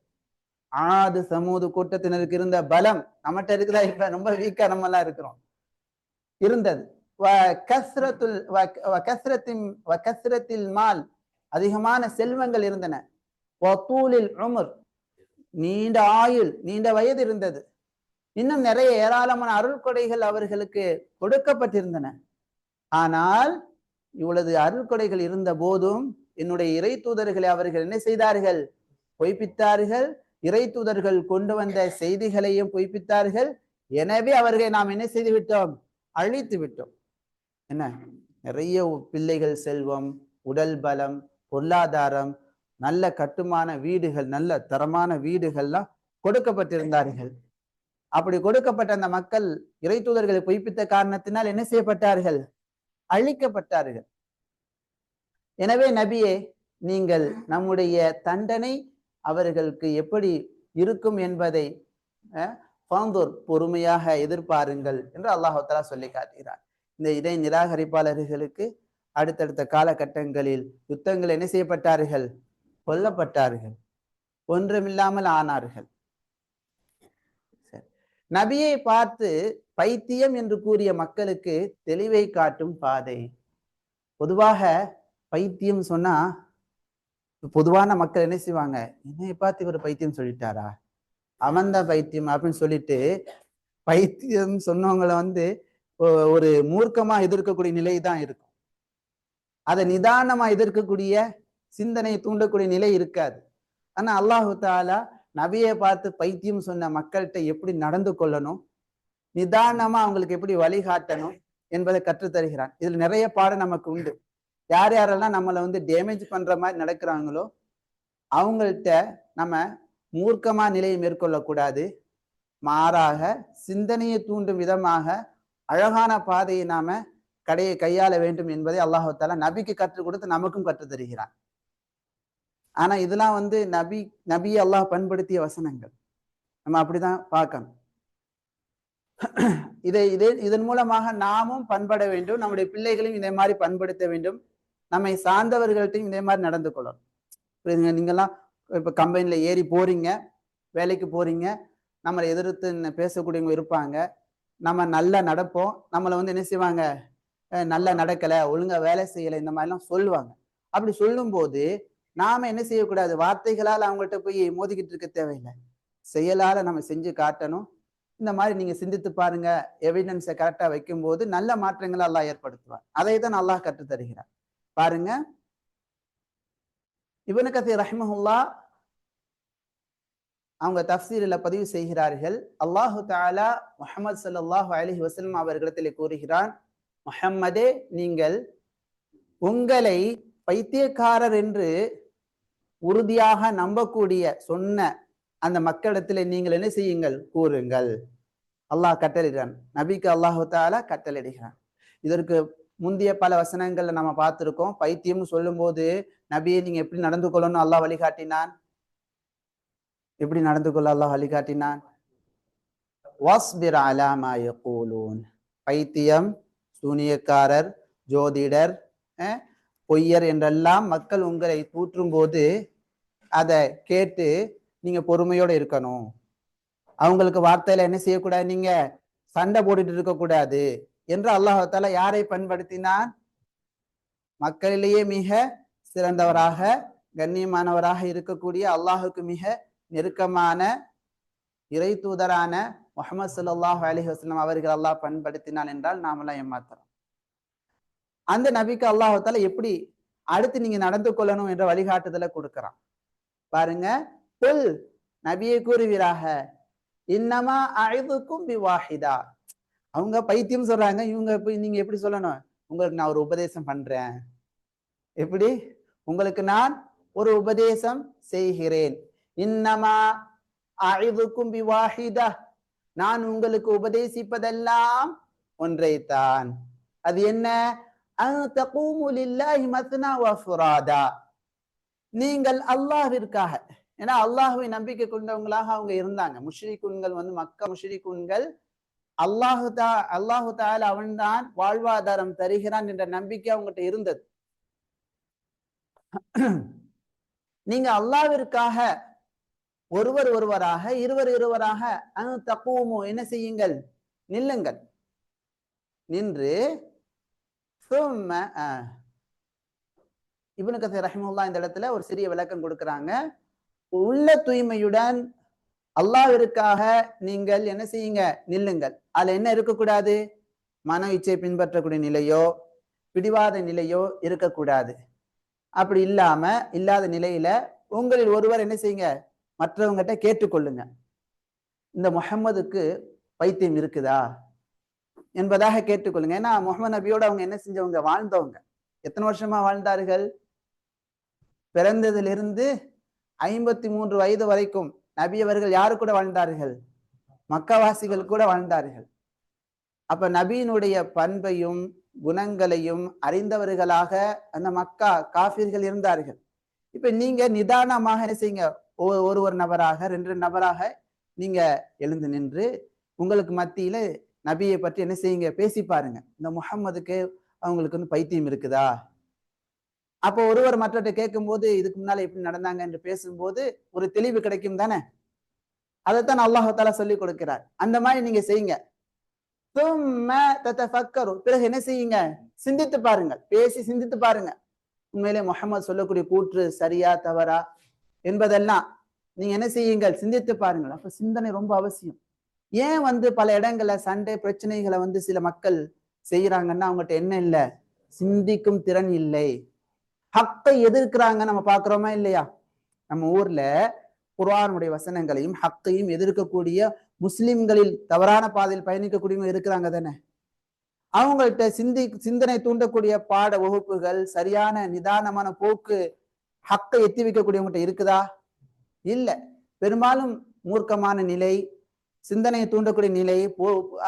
ஆது சமூது கூட்டத்தினருக்கு இருந்த பலம் நம்மகிட்ட இருக்குதா? இப்ப ரொம்ப வீக்கா நம்ம எல்லாம் இருக்கிறோம். இருந்தது. மால், அதிகமான செல்வங்கள் இருந்தன. நீண்ட ஆயுள், நீண்ட வயது இருந்தது. இன்னும் நிறைய ஏராளமான அருள் கொடைகள் அவர்களுக்கு கொடுக்கப்பட்டிருந்தன. ஆனால் இவ்வளவு அருள் கொடைகள் இருந்த போதும் என்னுடைய இறை தூதர்களை அவர்கள் என்ன செய்தார்கள்? பொய்ப்பித்தார்கள். இறை தூதர்கள் கொண்டு வந்த செய்திகளையும் பொய்ப்பித்தார்கள். எனவே அவர்களை நாம் என்ன செய்து விட்டோம்? அழித்து விட்டோம். என்ன, நிறைய பிள்ளைகள், செல்வம், உடல் பலம், பொருளாதாரம், நல்ல கட்டுமான வீடுகள், நல்ல தரமான வீடுகள்லாம் கொடுக்கப்பட்டிருந்தார்கள். அப்படி கொடுக்கப்பட்ட அந்த மக்கள் இறை தூதர்களை பொய்ப்பித்த காரணத்தினால் என்ன செய்யப்பட்டார்கள்? அழிக்கப்பட்டார்கள். எனவே நபியே, நீங்கள் நம்முடைய தண்டனை அவர்களுக்கு எப்படி இருக்கும் என்பதை பொறுமையாக எதிர்பாருங்கள் என்று அல்லாஹ் தஆலா சொல்லி காட்டுகிறார். இந்த இறை நிராகரிப்பாளர்களுக்கு அடுத்தடுத்த காலகட்டங்களில் யுத்தங்கள் என்ன செய்யப்பட்டார்கள்? கொல்லப்பட்டார்கள், ஒன்றுமில்லாமல் ஆனார்கள். நபியை பார்த்து பைத்தியம் என்று கூறிய மக்களுக்கு தெளிவை காட்டும் பாதை. பொதுவாக பைத்தியம் சொன்னா பொதுவான மக்கள் என்ன செய்வாங்க? என்னை பார்த்து இவர் பைத்தியம் சொல்லிட்டாரா, அவன் தான் பைத்தியம் அப்படின்னு சொல்லிட்டு பைத்தியம் சொன்னவங்களை ஒரு மூர்க்கமா எதிர்க்கக்கூடிய நிலை தான் இருக்கும். அதை நிதானமா எதிர்க்கக்கூடிய சிந்தனையை தூண்டக்கூடிய நிலை இருக்காது. ஆனா அல்லாஹு தஆலா நபியை பார்த்து பைத்தியம் சொன்ன மக்கள்கிட்ட எப்படி நடந்து கொள்ளணும், நிதானமா அவங்களுக்கு எப்படி வழிகாட்டணும் என்பதை கற்றுத்தருகிறான். இதுல நிறைய பாடம் நமக்கு உண்டு. யார் யாரெல்லாம் நம்மளை டேமேஜ் பண்ற மாதிரி நடக்கிறாங்களோ அவங்கள்ட்ட நம்ம மூர்க்கமா நிலையை மேற்கொள்ளக்கூடாது. மாறாக சிந்தனையை தூண்டும் விதமாக அழகான பாதையை நாம கையாள வேண்டும் என்பதை அல்லாஹு தஆலா நபிக்கு கற்றுக் கொடுத்து நமக்கும் கற்றுத் தருகிறான். ஆனா இதெல்லாம் நபி அல்லாஹ் பண்படுத்திய வசனங்கள். நம்ம அப்படிதான் பார்க்கணும். இதன் மூலமாக நாமும் பண்பட வேண்டும், நம்முடைய பிள்ளைகளையும் இதே மாதிரி பண்படுத்த வேண்டும், நம்மை சார்ந்தவர்கள்ட்டையும் இதே மாதிரி நடந்து கொள்ளணும். புரியுதுங்க? நீங்கெல்லாம் இப்ப கம்பெனில ஏறி போறீங்க, வேலைக்கு போறீங்க, நம்மளை எதிர்த்து பேசக்கூடியவங்க இருப்பாங்க. நம்ம நல்லா நடப்போம், நம்மளை என்ன செய்வாங்க? நல்லா நடக்கல, ஒழுங்கா வேலை செய்யலை, இந்த மாதிரிலாம் சொல்லுவாங்க. அப்படி சொல்லும் போது நாம என்ன செய்யக்கூடாது? வார்த்தைகளால் அவங்கள்ட்ட போய் மோதிக்கிட்டு இருக்க தேவையில்லை, செயலால நம்ம செஞ்சு காட்டணும். இந்த மாதிரி நீங்க சிந்தித்து பாருங்க. எவிடன்ஸை கரெக்டா வைக்கும் போது நல்ல மாற்றங்களை அல்லாஹ் ஏற்படுத்துவார். அதை தான் அல்லாஹ் கற்று தருகிறார். பாருங்க, இப்னு கதீர் ரஹ்மஹுல்லாஹ் அவங்க தஃப்சீரில பதிவு செய்கிறார்கள். அல்லாஹு தஆலா முஹம்மது ஸல்லல்லாஹு அலைஹி வஸல்லம் அவர்களிடத்தில் கூறுகிறான், முஹம்மதே, நீங்கள் உங்களை பைத்தியக்காரர் என்று உறுதியாக நம்பக்கூடிய சொன்ன அந்த மக்களிடத்தில் நீங்கள் என்ன செய்யுங்கள்? கூறுங்கள். அல்லாஹ் கட்டளையிடுறான், நபிக்கு அல்லாஹு தஆலா கட்டளையிடுகிறான். இதற்கு முந்தைய பல வசனங்கள்ல நம்ம பார்த்திருக்கோம். பைத்தியம் சொல்லும் போது நபியை நீங்க எப்படி நடந்து கொள்ளணும் அல்லாஹ் வழிகாட்டினான். எப்படி நடந்து கொள்ள அல்லாஹ் வழிகாட்டினான்? வஸ்பிர் அலா மா யகூலூன். பைத்தியம், சூனியக்காரர், ஜோதிடர், பொய்யர் என்றெல்லாம் மக்கள் உங்களை தூற்றும் போது அதை கேட்டு நீங்க பொறுமையோட இருக்கணும். அவங்களுக்கு வார்த்தையில என்ன செய்யக்கூடாது? நீங்க சண்டை போட்டுட்டு இருக்கக்கூடாது என்று அல்லாஹ் தஆலா யாரை பண்படுத்தினான்? மக்களிலேயே மிக சிறந்தவராக, கண்ணியமானவராக இருக்கக்கூடிய, அல்லாஹுக்கு மிக நெருக்கமான இறை தூதரான முஹம்மது ஸல்லல்லாஹு அலைஹி வஸல்லம் அவர்கள் அல்லாஹ் பண்படுத்தினான் என்றால் நாமெல்லாம் ஏமாத்துறோம். அந்த நபிக்கு அல்லாஹ் தஆலா எப்படி அடுத்து நீங்க நடந்து கொள்ளணும் என்ற வழிகாட்டுதலை கொடுக்கிறான். பாருங்க, குல், நபியை கூறுவீராக, இன்னமா அஇதுக்கும் பிவாஹிதா. அவங்க பைத்தியம் சொல்றாங்க, இவங்க நீங்க எப்படி சொல்லணும்? உங்களுக்கு நான் ஒரு உபதேசம் பண்றேன். எப்படி? உங்களுக்கு நான் ஒரு உபதேசம் செய்கிறேன். இன்னமா அஇதுக்கும் பிவாஹிதா, நான் உங்களுக்கு உபதேசிப்பதெல்லாம் ஒன்றைத்தான். அது என்ன? அன் தகூமு லில்லாஹி மத்னா வ ஃபுராதா, நீங்கள் அல்லாஹ்விற்காக, ஏன்னா அல்லாஹ்வை நம்பிக்கை கொண்டவங்களாக அவங்க இருந்தாங்க. முஷ்ரிக்குன்கள் மக்கா முஷ்ரிக்குன்கள் அல்லாஹு தஆலா அவன்தான் வாழ்வாதாரம் தருகிறான் என்ற நம்பிக்கை அவங்ககிட்ட இருந்தது. நீங்க அல்லாஹ்விற்காக ஒருவர் ஒருவராக, இருவர் இருவராக அன் தகூமு என்ன செய்யுங்கள்? நில்லுங்கள். நின்று இப்னு கஸீர் ரஹிமஹுல்லாஹ் இந்த இடத்துல ஒரு சிறிய விளக்கம் கொடுக்கிறாங்க. உள்ள தூய்மையுடன் அல்லாஹ்விற்காக நீங்கள் என்ன செய்யுங்க? நில்லுங்கள். அதுல என்ன இருக்கக்கூடாது? மன இச்சை பின்பற்றக்கூடிய நிலையோ பிடிவாத நிலையோ இருக்கக்கூடாது. அப்படி இல்லாத நிலையில உங்களில் ஒருவர் என்ன செய்யுங்க? மற்றவங்ககிட்ட கேட்டுக்கொள்ளுங்க, இந்த முஹம்மதுக்கு பைத்தியம் இருக்குதா என்பதாக கேட்டுக்கொள்ளுங்க. ஏன்னா முஹம்மது நபியோட அவங்க என்ன செஞ்சவங்க? வாழ்ந்தவங்க. எத்தனை வருஷமா வாழ்ந்தார்கள்? பிறந்ததிலிருந்து 53 வயது வரைக்கும் நபி அவர்கள் யாரு கூட வாழ்ந்தார்கள்? மக்காவாசிகள் கூட வாழ்ந்தார்கள். அப்ப நபியினுடைய பண்பையும் குணங்களையும் அறிந்தவர்களாக அந்த மக்கா காஃபிர்கள் இருந்தார்கள். இப்ப நீங்க நிதானமாக என்ன செய்யுங்க? ஒரு நபராக, ரெண்டு நபராக நீங்க எழுந்து நின்று உங்களுக்கு மத்தியில நபியை பற்றி என்ன செய்யுங்க? பேசி பாருங்க. இந்த முஹம்மதுக்கு அவங்களுக்கு பைத்தியம் இருக்குதா? அப்போ ஒருவர் மற்றவர்கிட்ட கேட்கும் போது இதுக்கு முன்னால எப்படி நடந்தாங்க என்று பேசும்போது ஒரு தெளிவு கிடைக்கும் தானே? அதைத்தான் அல்லாஹ் தஆலா சொல்லி கொடுக்கிறார். அந்த மாதிரி நீங்க செய்யுங்க. பிறகு என்ன செய்யுங்க? சிந்தித்து பாருங்கள், பேசி சிந்தித்து பாருங்க. உண்மையிலே முஹம்மது சொல்லக்கூடிய கூற்று சரியா தவறா என்பதெல்லாம் நீங்க என்ன செய்யுங்கள்? சிந்தித்து பாருங்கள். அப்ப சிந்தனை ரொம்ப அவசியம். ஏன் பல இடங்கள்ல சண்டை பிரச்சனைகளை சில மக்கள் செய்யறாங்கன்னா அவங்ககிட்ட என்ன இல்லை? சிந்திக்கும் திறன் இல்லை. ஹக்கை எதிர்க்கிறாங்க, நம்ம பாக்குறோமா இல்லையா? நம்ம ஊர்ல குர்ஆனுடைய வசனங்களையும் ஹக்கையும் எதிர்க்கக்கூடிய முஸ்லிம்களில் தவறான பாதையில் பயணிக்கக்கூடியவங்க இருக்கிறாங்க தானே? அவங்கள்ட்ட சிந்தனை தூண்டக்கூடிய பாட வகுப்புகள், சரியான நிதானமான போக்கு, ஹக்கை எத்தி வைக்கக்கூடியவங்ககிட்ட இருக்குதா? இல்ல. பெரும்பாலும் மூர்க்கமான நிலை, சிந்தனையை தூண்டக்கூடிய நிலை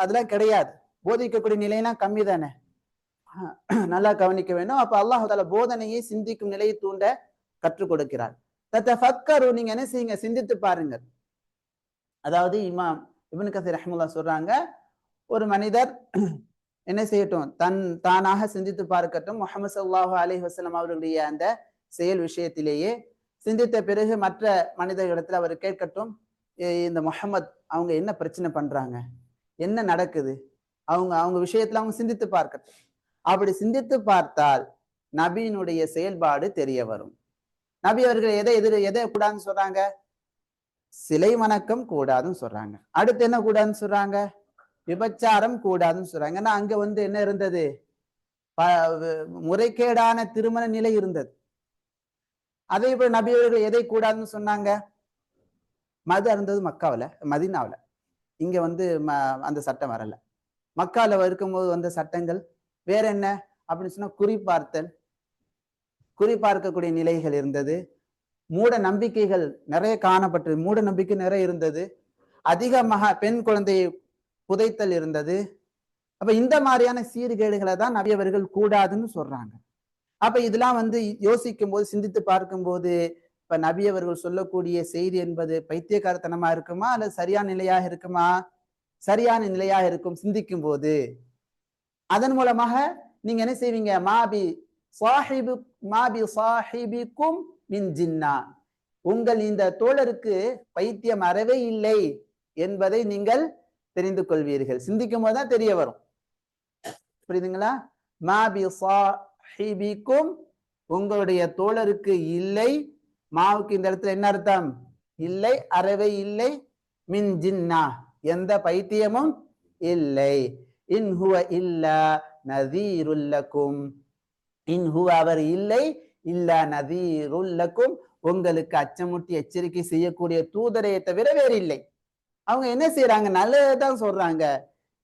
அதெல்லாம் கிடையாது. போதிக்கக்கூடிய நிலையெல்லாம் கம்மி தானே? நல்லா கவனிக்க வேண்டும். அப்ப அல்லாஹ் தஆலா போதனையை சிந்திக்கும் நிலையை தூண்ட கற்றுக் கொடுக்கிறார். தத்தஃபக்கரு, நீங்க என்ன செய்யுங்க? சிந்தித்து பாருங்க. அதாவது இமாம் இப்னு கஸீர் ரஹ்மத்துல்லாஹி சொல்றாங்க, ஒரு மனிதர் என்ன செய்யட்டும்? தானாக சிந்தித்து பார்க்கட்டும். முஹம்மது ஸல்லல்லாஹு அலைஹி வஸல்லம் அவர்களுடைய அந்த செயல் விஷயத்திலேயே சிந்தித்த பிறகு மற்ற மனிதர்களிடத்துல அவர் கேட்கட்டும், இந்த முஹம்மது அவங்க என்ன பிரச்சனை பண்றாங்க, என்ன நடக்குது, அவங்க விஷயத்துல அவங்க சிந்தித்து பார்க்கட்டும். அப்படி சிந்தித்து பார்த்தால் நபியினுடைய செயல்பாடு தெரிய வரும். நபி அவர்கள் எதை கூடாதுன்னு சொல்றாங்க? சிலை வணக்கம் கூடாதுன்னு சொல்றாங்க. அடுத்து என்ன கூடாதுன்னு சொல்றாங்க? விபச்சாரம் கூடாதுன்னு சொல்றாங்க. ஏன்னா அங்க என்ன இருந்தது? முறைகேடான திருமண நிலை இருந்தது. அதே போல நபி அவர்கள் எதை கூடாதுன்னு சொன்னாங்க? மது அருந்தது மக்காவில, மதீனாவில. இங்க அந்த சட்டம் வரல. மக்கால இருக்கும்போது வந்த சட்டங்கள் வேற என்ன அப்படின்னு சொன்னா, குறி பார்க்கக்கூடிய நிலைகள் இருந்தது. மூட நம்பிக்கைகள் நிறைய காணப்பட்டது. மூட நம்பிக்கை நிறைய இருந்தது. அதிகமாக பெண் குழந்தையை புதைத்தல் இருந்தது. அப்ப இந்த மாதிரியான சீர்கேடுகளை தான் நபி அவர்கள் கூடாதுன்னு சொல்றாங்க. அப்ப இதெல்லாம் யோசிக்கும் போது, சிந்தித்து பார்க்கும் போது, இப்ப நபி அவர்கள் சொல்லக்கூடிய செய்தி என்பது பைத்தியக்காரத்தனமா இருக்குமா அல்லது சரியான நிலையாக இருக்குமா? சரியான நிலையாக இருக்கும் சிந்திக்கும் போது. அதன் மூலமாக நீங்க என்ன செய்வீங்க? மாபி சாஹிபிக்கும் மின் ஜின்னா, உங்கள் இந்த தோழருக்கு பைத்தியம் அறவே இல்லை என்பதை நீங்கள் தெரிந்து கொள்வீர்கள். சிந்திக்கும் போதுதான் தெரிய வரும். புரியுதுங்களா? மாபி சாஹிபிக்கும், உங்களுடைய தோழருக்கு இல்லை. மாவுக்கு இந்த இடத்துல என்ன அர்த்தம்? இல்லை, அறவே இல்லை. மின் ஜின்னா, எந்த பைத்தியமும் இல்லை. இன் ஹுவ இல்லா நதீருல் லக்கும், இன் ஹுவ அவர் இல்லை, இல்லா நதீருல் லக்கும், உங்களுக்கு அச்சமுட்டி எச்சரிக்கை செய்யக்கூடிய தூதரையை தவிர வேறு இல்லை. அவங்க என்ன செய்யறாங்க? நல்லதான் சொல்றாங்க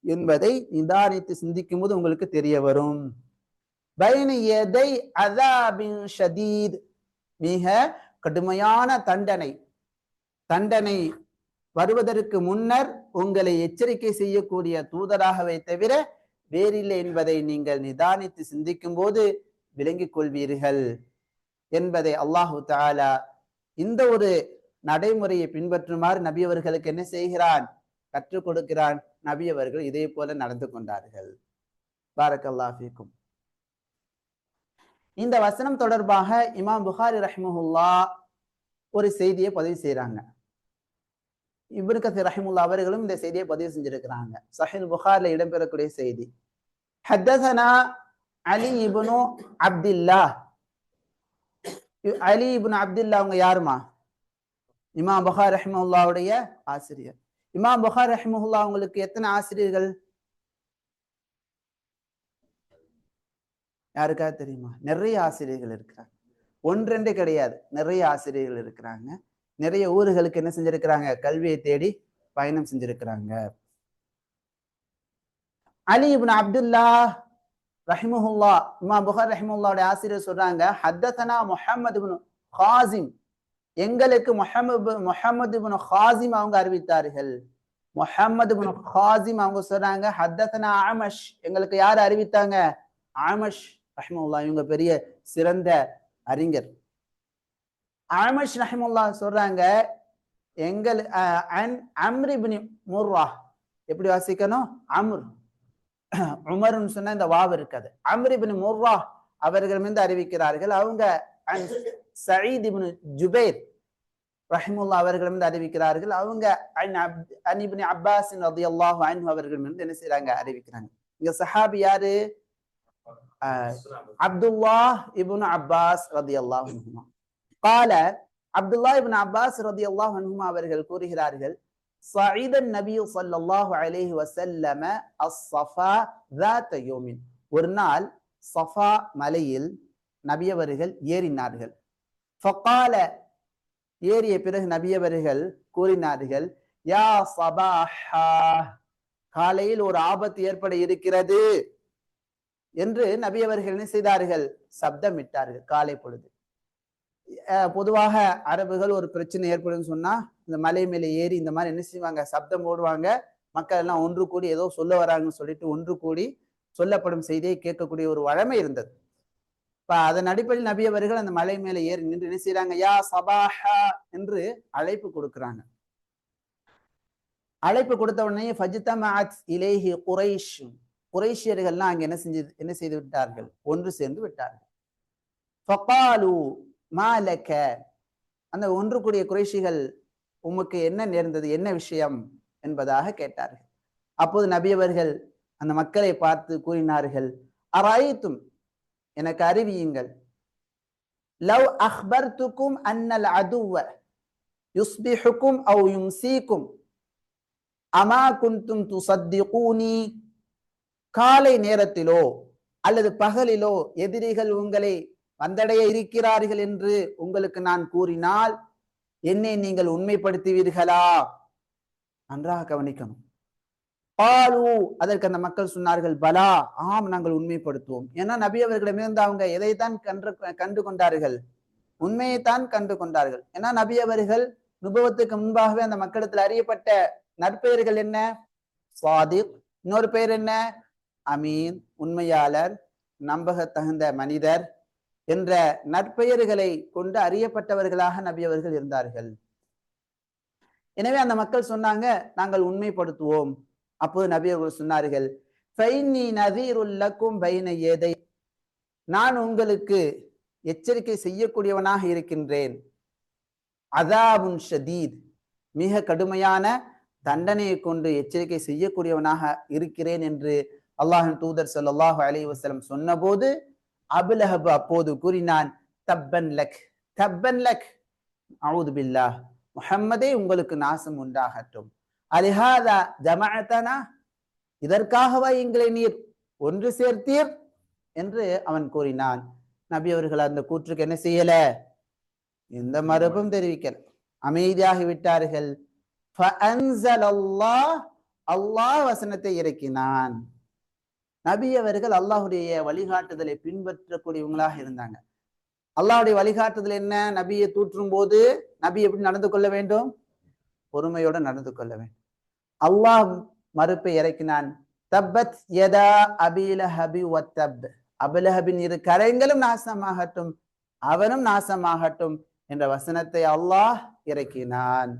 என்பதை நிதானித்து சிந்திக்கும் போது உங்களுக்கு தெரிய வரும். பைன யதை அஸாபின் ஷதீத், மிக கடுமையான தண்டனை வருவதற்கு முன்னர் உங்களை எச்சரிக்கை செய்யக்கூடிய தூதராகவே தவிர வேறில்லை என்பதை நீங்கள் நிதானித்து சிந்திக்கும் போது விளங்கிக் கொள்வீர்கள் என்பதை அல்லாஹு தஆலா இந்த ஒரு நடைமுறையை பின்பற்றுமாறு நபி அவர்களுக்கு என்ன செய்கிறான்? கற்றுக் கொடுக்கிறான். நபி அவர்கள் இதே போல நடந்து கொண்டார்கள். பாரக்கல்லாஹு ஃபீக்கும். இந்த வசனம் தொடர்பாக இமாம் புகாரி ரஹ்மஹுல்லா ஒரு செய்தியை பதிவு செய்யறாங்க. இப்னு கஸீர் ரஹ்மஹுல்லா அவர்களும் இந்த செய்தியை பதிவு செஞ்சிருக்கிறாங்க. ஸஹீஹ் புகாரில இடம்பெறக்கூடிய செய்தி. ஹத்தஸனா அலி இப்னு அப்துல்லாஹ். அலி இப்னு அப்துல்லாஹ் அவங்க யாருமா? இமாம் புகாரி ரஹ்மஹுல்லாவுடைய ஆசிரியர். இமாம் புகாரி ரஹ்மஹுல்லா அவங்களுக்கு எத்தனை ஆசிரியர்கள் யாருக்கா தெரியுமா? நிறைய ஆசிரியர்கள் இருக்கிறாங்க. ஒன்றென்று கிடையாது, நிறைய ஆசிரியர்கள் இருக்கிறாங்க. நிறைய ஊர்களுக்கு என்ன செஞ்சிருக்கிறாங்க? கல்வியை தேடி பயணம் செஞ்சிருக்கிறாங்க. அலி இப்னு அப்துல்லாஹ் ரஹிமஹுல்லா, இமாம் புகாரி ரஹிமஹுல்லாவுடைய ஆசிரியர் சொல்றாங்க, ஹத்தஸனா முஹம்மது இப்னு காசிம், எங்களுக்கு முஹம்மது இப்னு காசிம் அவங்க அறிவித்தார்கள். முஹம்மது இப்னு காசிம் அவங்க சொல்றாங்க, ஹத்தஸனா அமஷ், எங்களுக்கு யார் அறிவித்தாங்க? அமஷ் ரஹிமஹுல்லா, இவங்க பெரிய சிறந்த அறிஞர். அமஷ் ரஹிமஹுல்லா சொல்றாங்க, எங்கள் அம்ர் இப்னு முர்ரா, எப்படி வாசிக்கணும்? அம்ர், உமர்னு சொன்னா இந்த வாவ் இருக்காது. அம்ர் இப்னு முர்ரா அவர்கள் வந்து அறிவிக்கிறார்கள். அவங்க சயீத் இப்னு ஜுபைர் ரஹிமஹுல்லா அவர்கள் வந்து அறிவிக்கிறார்கள். அவங்க அன் இப்னு அப்பாஸ் ரலியல்லாஹு அன்ஹு அவர்கள் வந்து என்ன செய்றாங்க? அறிவிக்கிறாங்க. இங்க சஹாபி யாரு? அப்துல்லாஹ் இப்னு அப்பாஸ் ரலியல்லாஹு அன்ஹுமா. قال அப்துல்லாஹ் இப்னு அப்பாஸ் ரலியல்லாஹு அன்ஹுமா அவர்கள் கூறுகிறார்கள், صعد النبي صلى الله عليه وسلم الصفا ذات يوم, ஒரு நாள் சஃபா மலையில் நபி அவர்கள் ஏறினார்கள். فقال, ஏறிய பிறகு நபி அவர்கள் கூறினார்கள், யா சபாஹா, காலையில் ஒரு ஆபத்து ஏற்பட இருக்கிறது என்று நபி அவர்கள் என்ன செய்தார்கள்? சப்தமிட்டார்கள். காலை பொழுது பொதுவாக அரபுகள் ஒரு பிரச்சனை ஏற்படும் சொன்னா இந்த மலை மேலே ஏறி இந்த மாதிரி என்ன செய்வாங்க? சப்தம் போடுவாங்க. மக்கள் எல்லாம் ஒன்று கூடி ஏதோ சொல்ல வராங்கன்னு சொல்லிட்டு ஒன்று கூடி சொல்லப்படும் செய்தியை கேட்கக்கூடிய ஒரு வழமை இருந்தது. இப்ப அதன் அடிப்படையில் நபி அவர்கள் அந்த மலை மேலே ஏறி நின்று என்ன செய்யறாங்க? யா சபாஹா என்று அழைப்பு கொடுக்கிறாங்க. அழைப்பு கொடுத்த உடனே ஃபஜ்தமஅத் இலைஹி குரைஷ், குரைஷியர்கள்லாம் அங்க என்ன செய்து விட்டார்கள்? ஒன்று சேர்ந்து விட்டார்கள். ஃபகாலு மாலக, அந்த ஒன்று கூடிய குறைஷிகள், உமக்கு என்ன நேர்ந்தது, என்ன விஷயம் என்பதாக கேட்டார்கள். அப்போது நபி அவர்கள் அந்த மக்களை பார்த்து கூறினார்கள், அராய்த்தும், எனக்கு அறிவியுங்கள், லவ் அக்பர்துக்கும் அன்னல் அதுவ யுஸ்பிஹுக்கும் அவ் யும்சீக்கும் அமா குன்தும் துஸத்திகூனி, காலை நேரத்திலோ அல்லது பகலிலோ எதிரிகள் உங்களை வந்தடைய இருக்கிறார்கள் என்று உங்களுக்கு நான் கூறினால் என்னை நீங்கள் உண்மைப்படுத்துவீர்களா? நன்றாக கவனிக்கணும். பாலு, அதற்கு அந்த மக்கள் சொன்னார்கள், பலா, ஆம், நாங்கள் உண்மைப்படுத்துவோம். ஏன்னா நபி அவர்களிடமிருந்து அவங்க எதைத்தான் கண்டு கொண்டார்கள்? உண்மையைத்தான் கண்டு கொண்டார்கள். ஏன்னா நபி அவர்கள் நுபுவத்துக்கு முன்பாகவே அந்த மக்களிடத்தில் அறியப்பட்ட நற்பெயர்கள் என்ன? சாதிக், இன்னொரு பெயர் என்ன? அமீன், உண்மையாளர், நம்பகத்தகுந்த மனிதர் என்ற நற்பெயர்களை கொண்டு அறியப்பட்டவர்களாக நபி அவர்கள் இருந்தார்கள். எனவே அந்த மக்கள் சொன்னாங்க, நாங்கள் உண்மைப்படுத்துவோம். அப்போது நபி அவர்கள் சொன்னார்கள், ஃபைன்னி நதீருல் லக்கும் பைன யதை, நான் உங்களுக்கு எச்சரிக்கை செய்யக்கூடியவனாக இருக்கின்றேன். அதாபுன் ஷதீத், மிக கடுமையான தண்டனையை கொண்டு எச்சரிக்கை செய்யக்கூடியவனாக இருக்கிறேன் என்று அல்லாஹ்வின் தூதர் ஸல்லல்லாஹு அலைஹி வஸல்லம் சொன்னபோது அபுலஹப் அப்போது கூறினான், தப்பன் லக், தப்பன் லக், அஊது பில்லாஹ், முஹம்மதே உங்களுக்கு நாசம் உண்டாகட்டும். அலிஹாதா ஜமஅதனா, இதற்காகவா எங்களை நீர் ஒன்று சேர்த்தீர் என்று அவன் கூறினான். நபி அவர்கள் அந்த கூற்றுக்கு என்ன செய்யல? எந்த மறுப்பும் தெரிவிக்கல, அமைதியாகி விட்டார்கள். அல்லாஹ் வசனத்தை இறக்கினான். நபி அவர்கள் அல்லாஹுடைய வழிகாட்டுதலை பின்பற்றக்கூடியவங்களாக இருந்தாங்க. அல்லாஹ்வுடைய வழிகாட்டுதல் என்ன? நபியை தூற்றும் போது நபி எப்படி நடந்து கொள்ள வேண்டும்? பொறுமையோட நடந்து கொள்ள வேண்டும். அல்லாஹ் மறுப்பை இறக்கினான். தப்பத் யதா அபிலஹபி வத்தப், அபுலஹபின் இரு கரங்களும் நாசமாகட்டும், அவனும் நாசமாகட்டும் என்ற வசனத்தை அல்லாஹ் இறக்கினான்.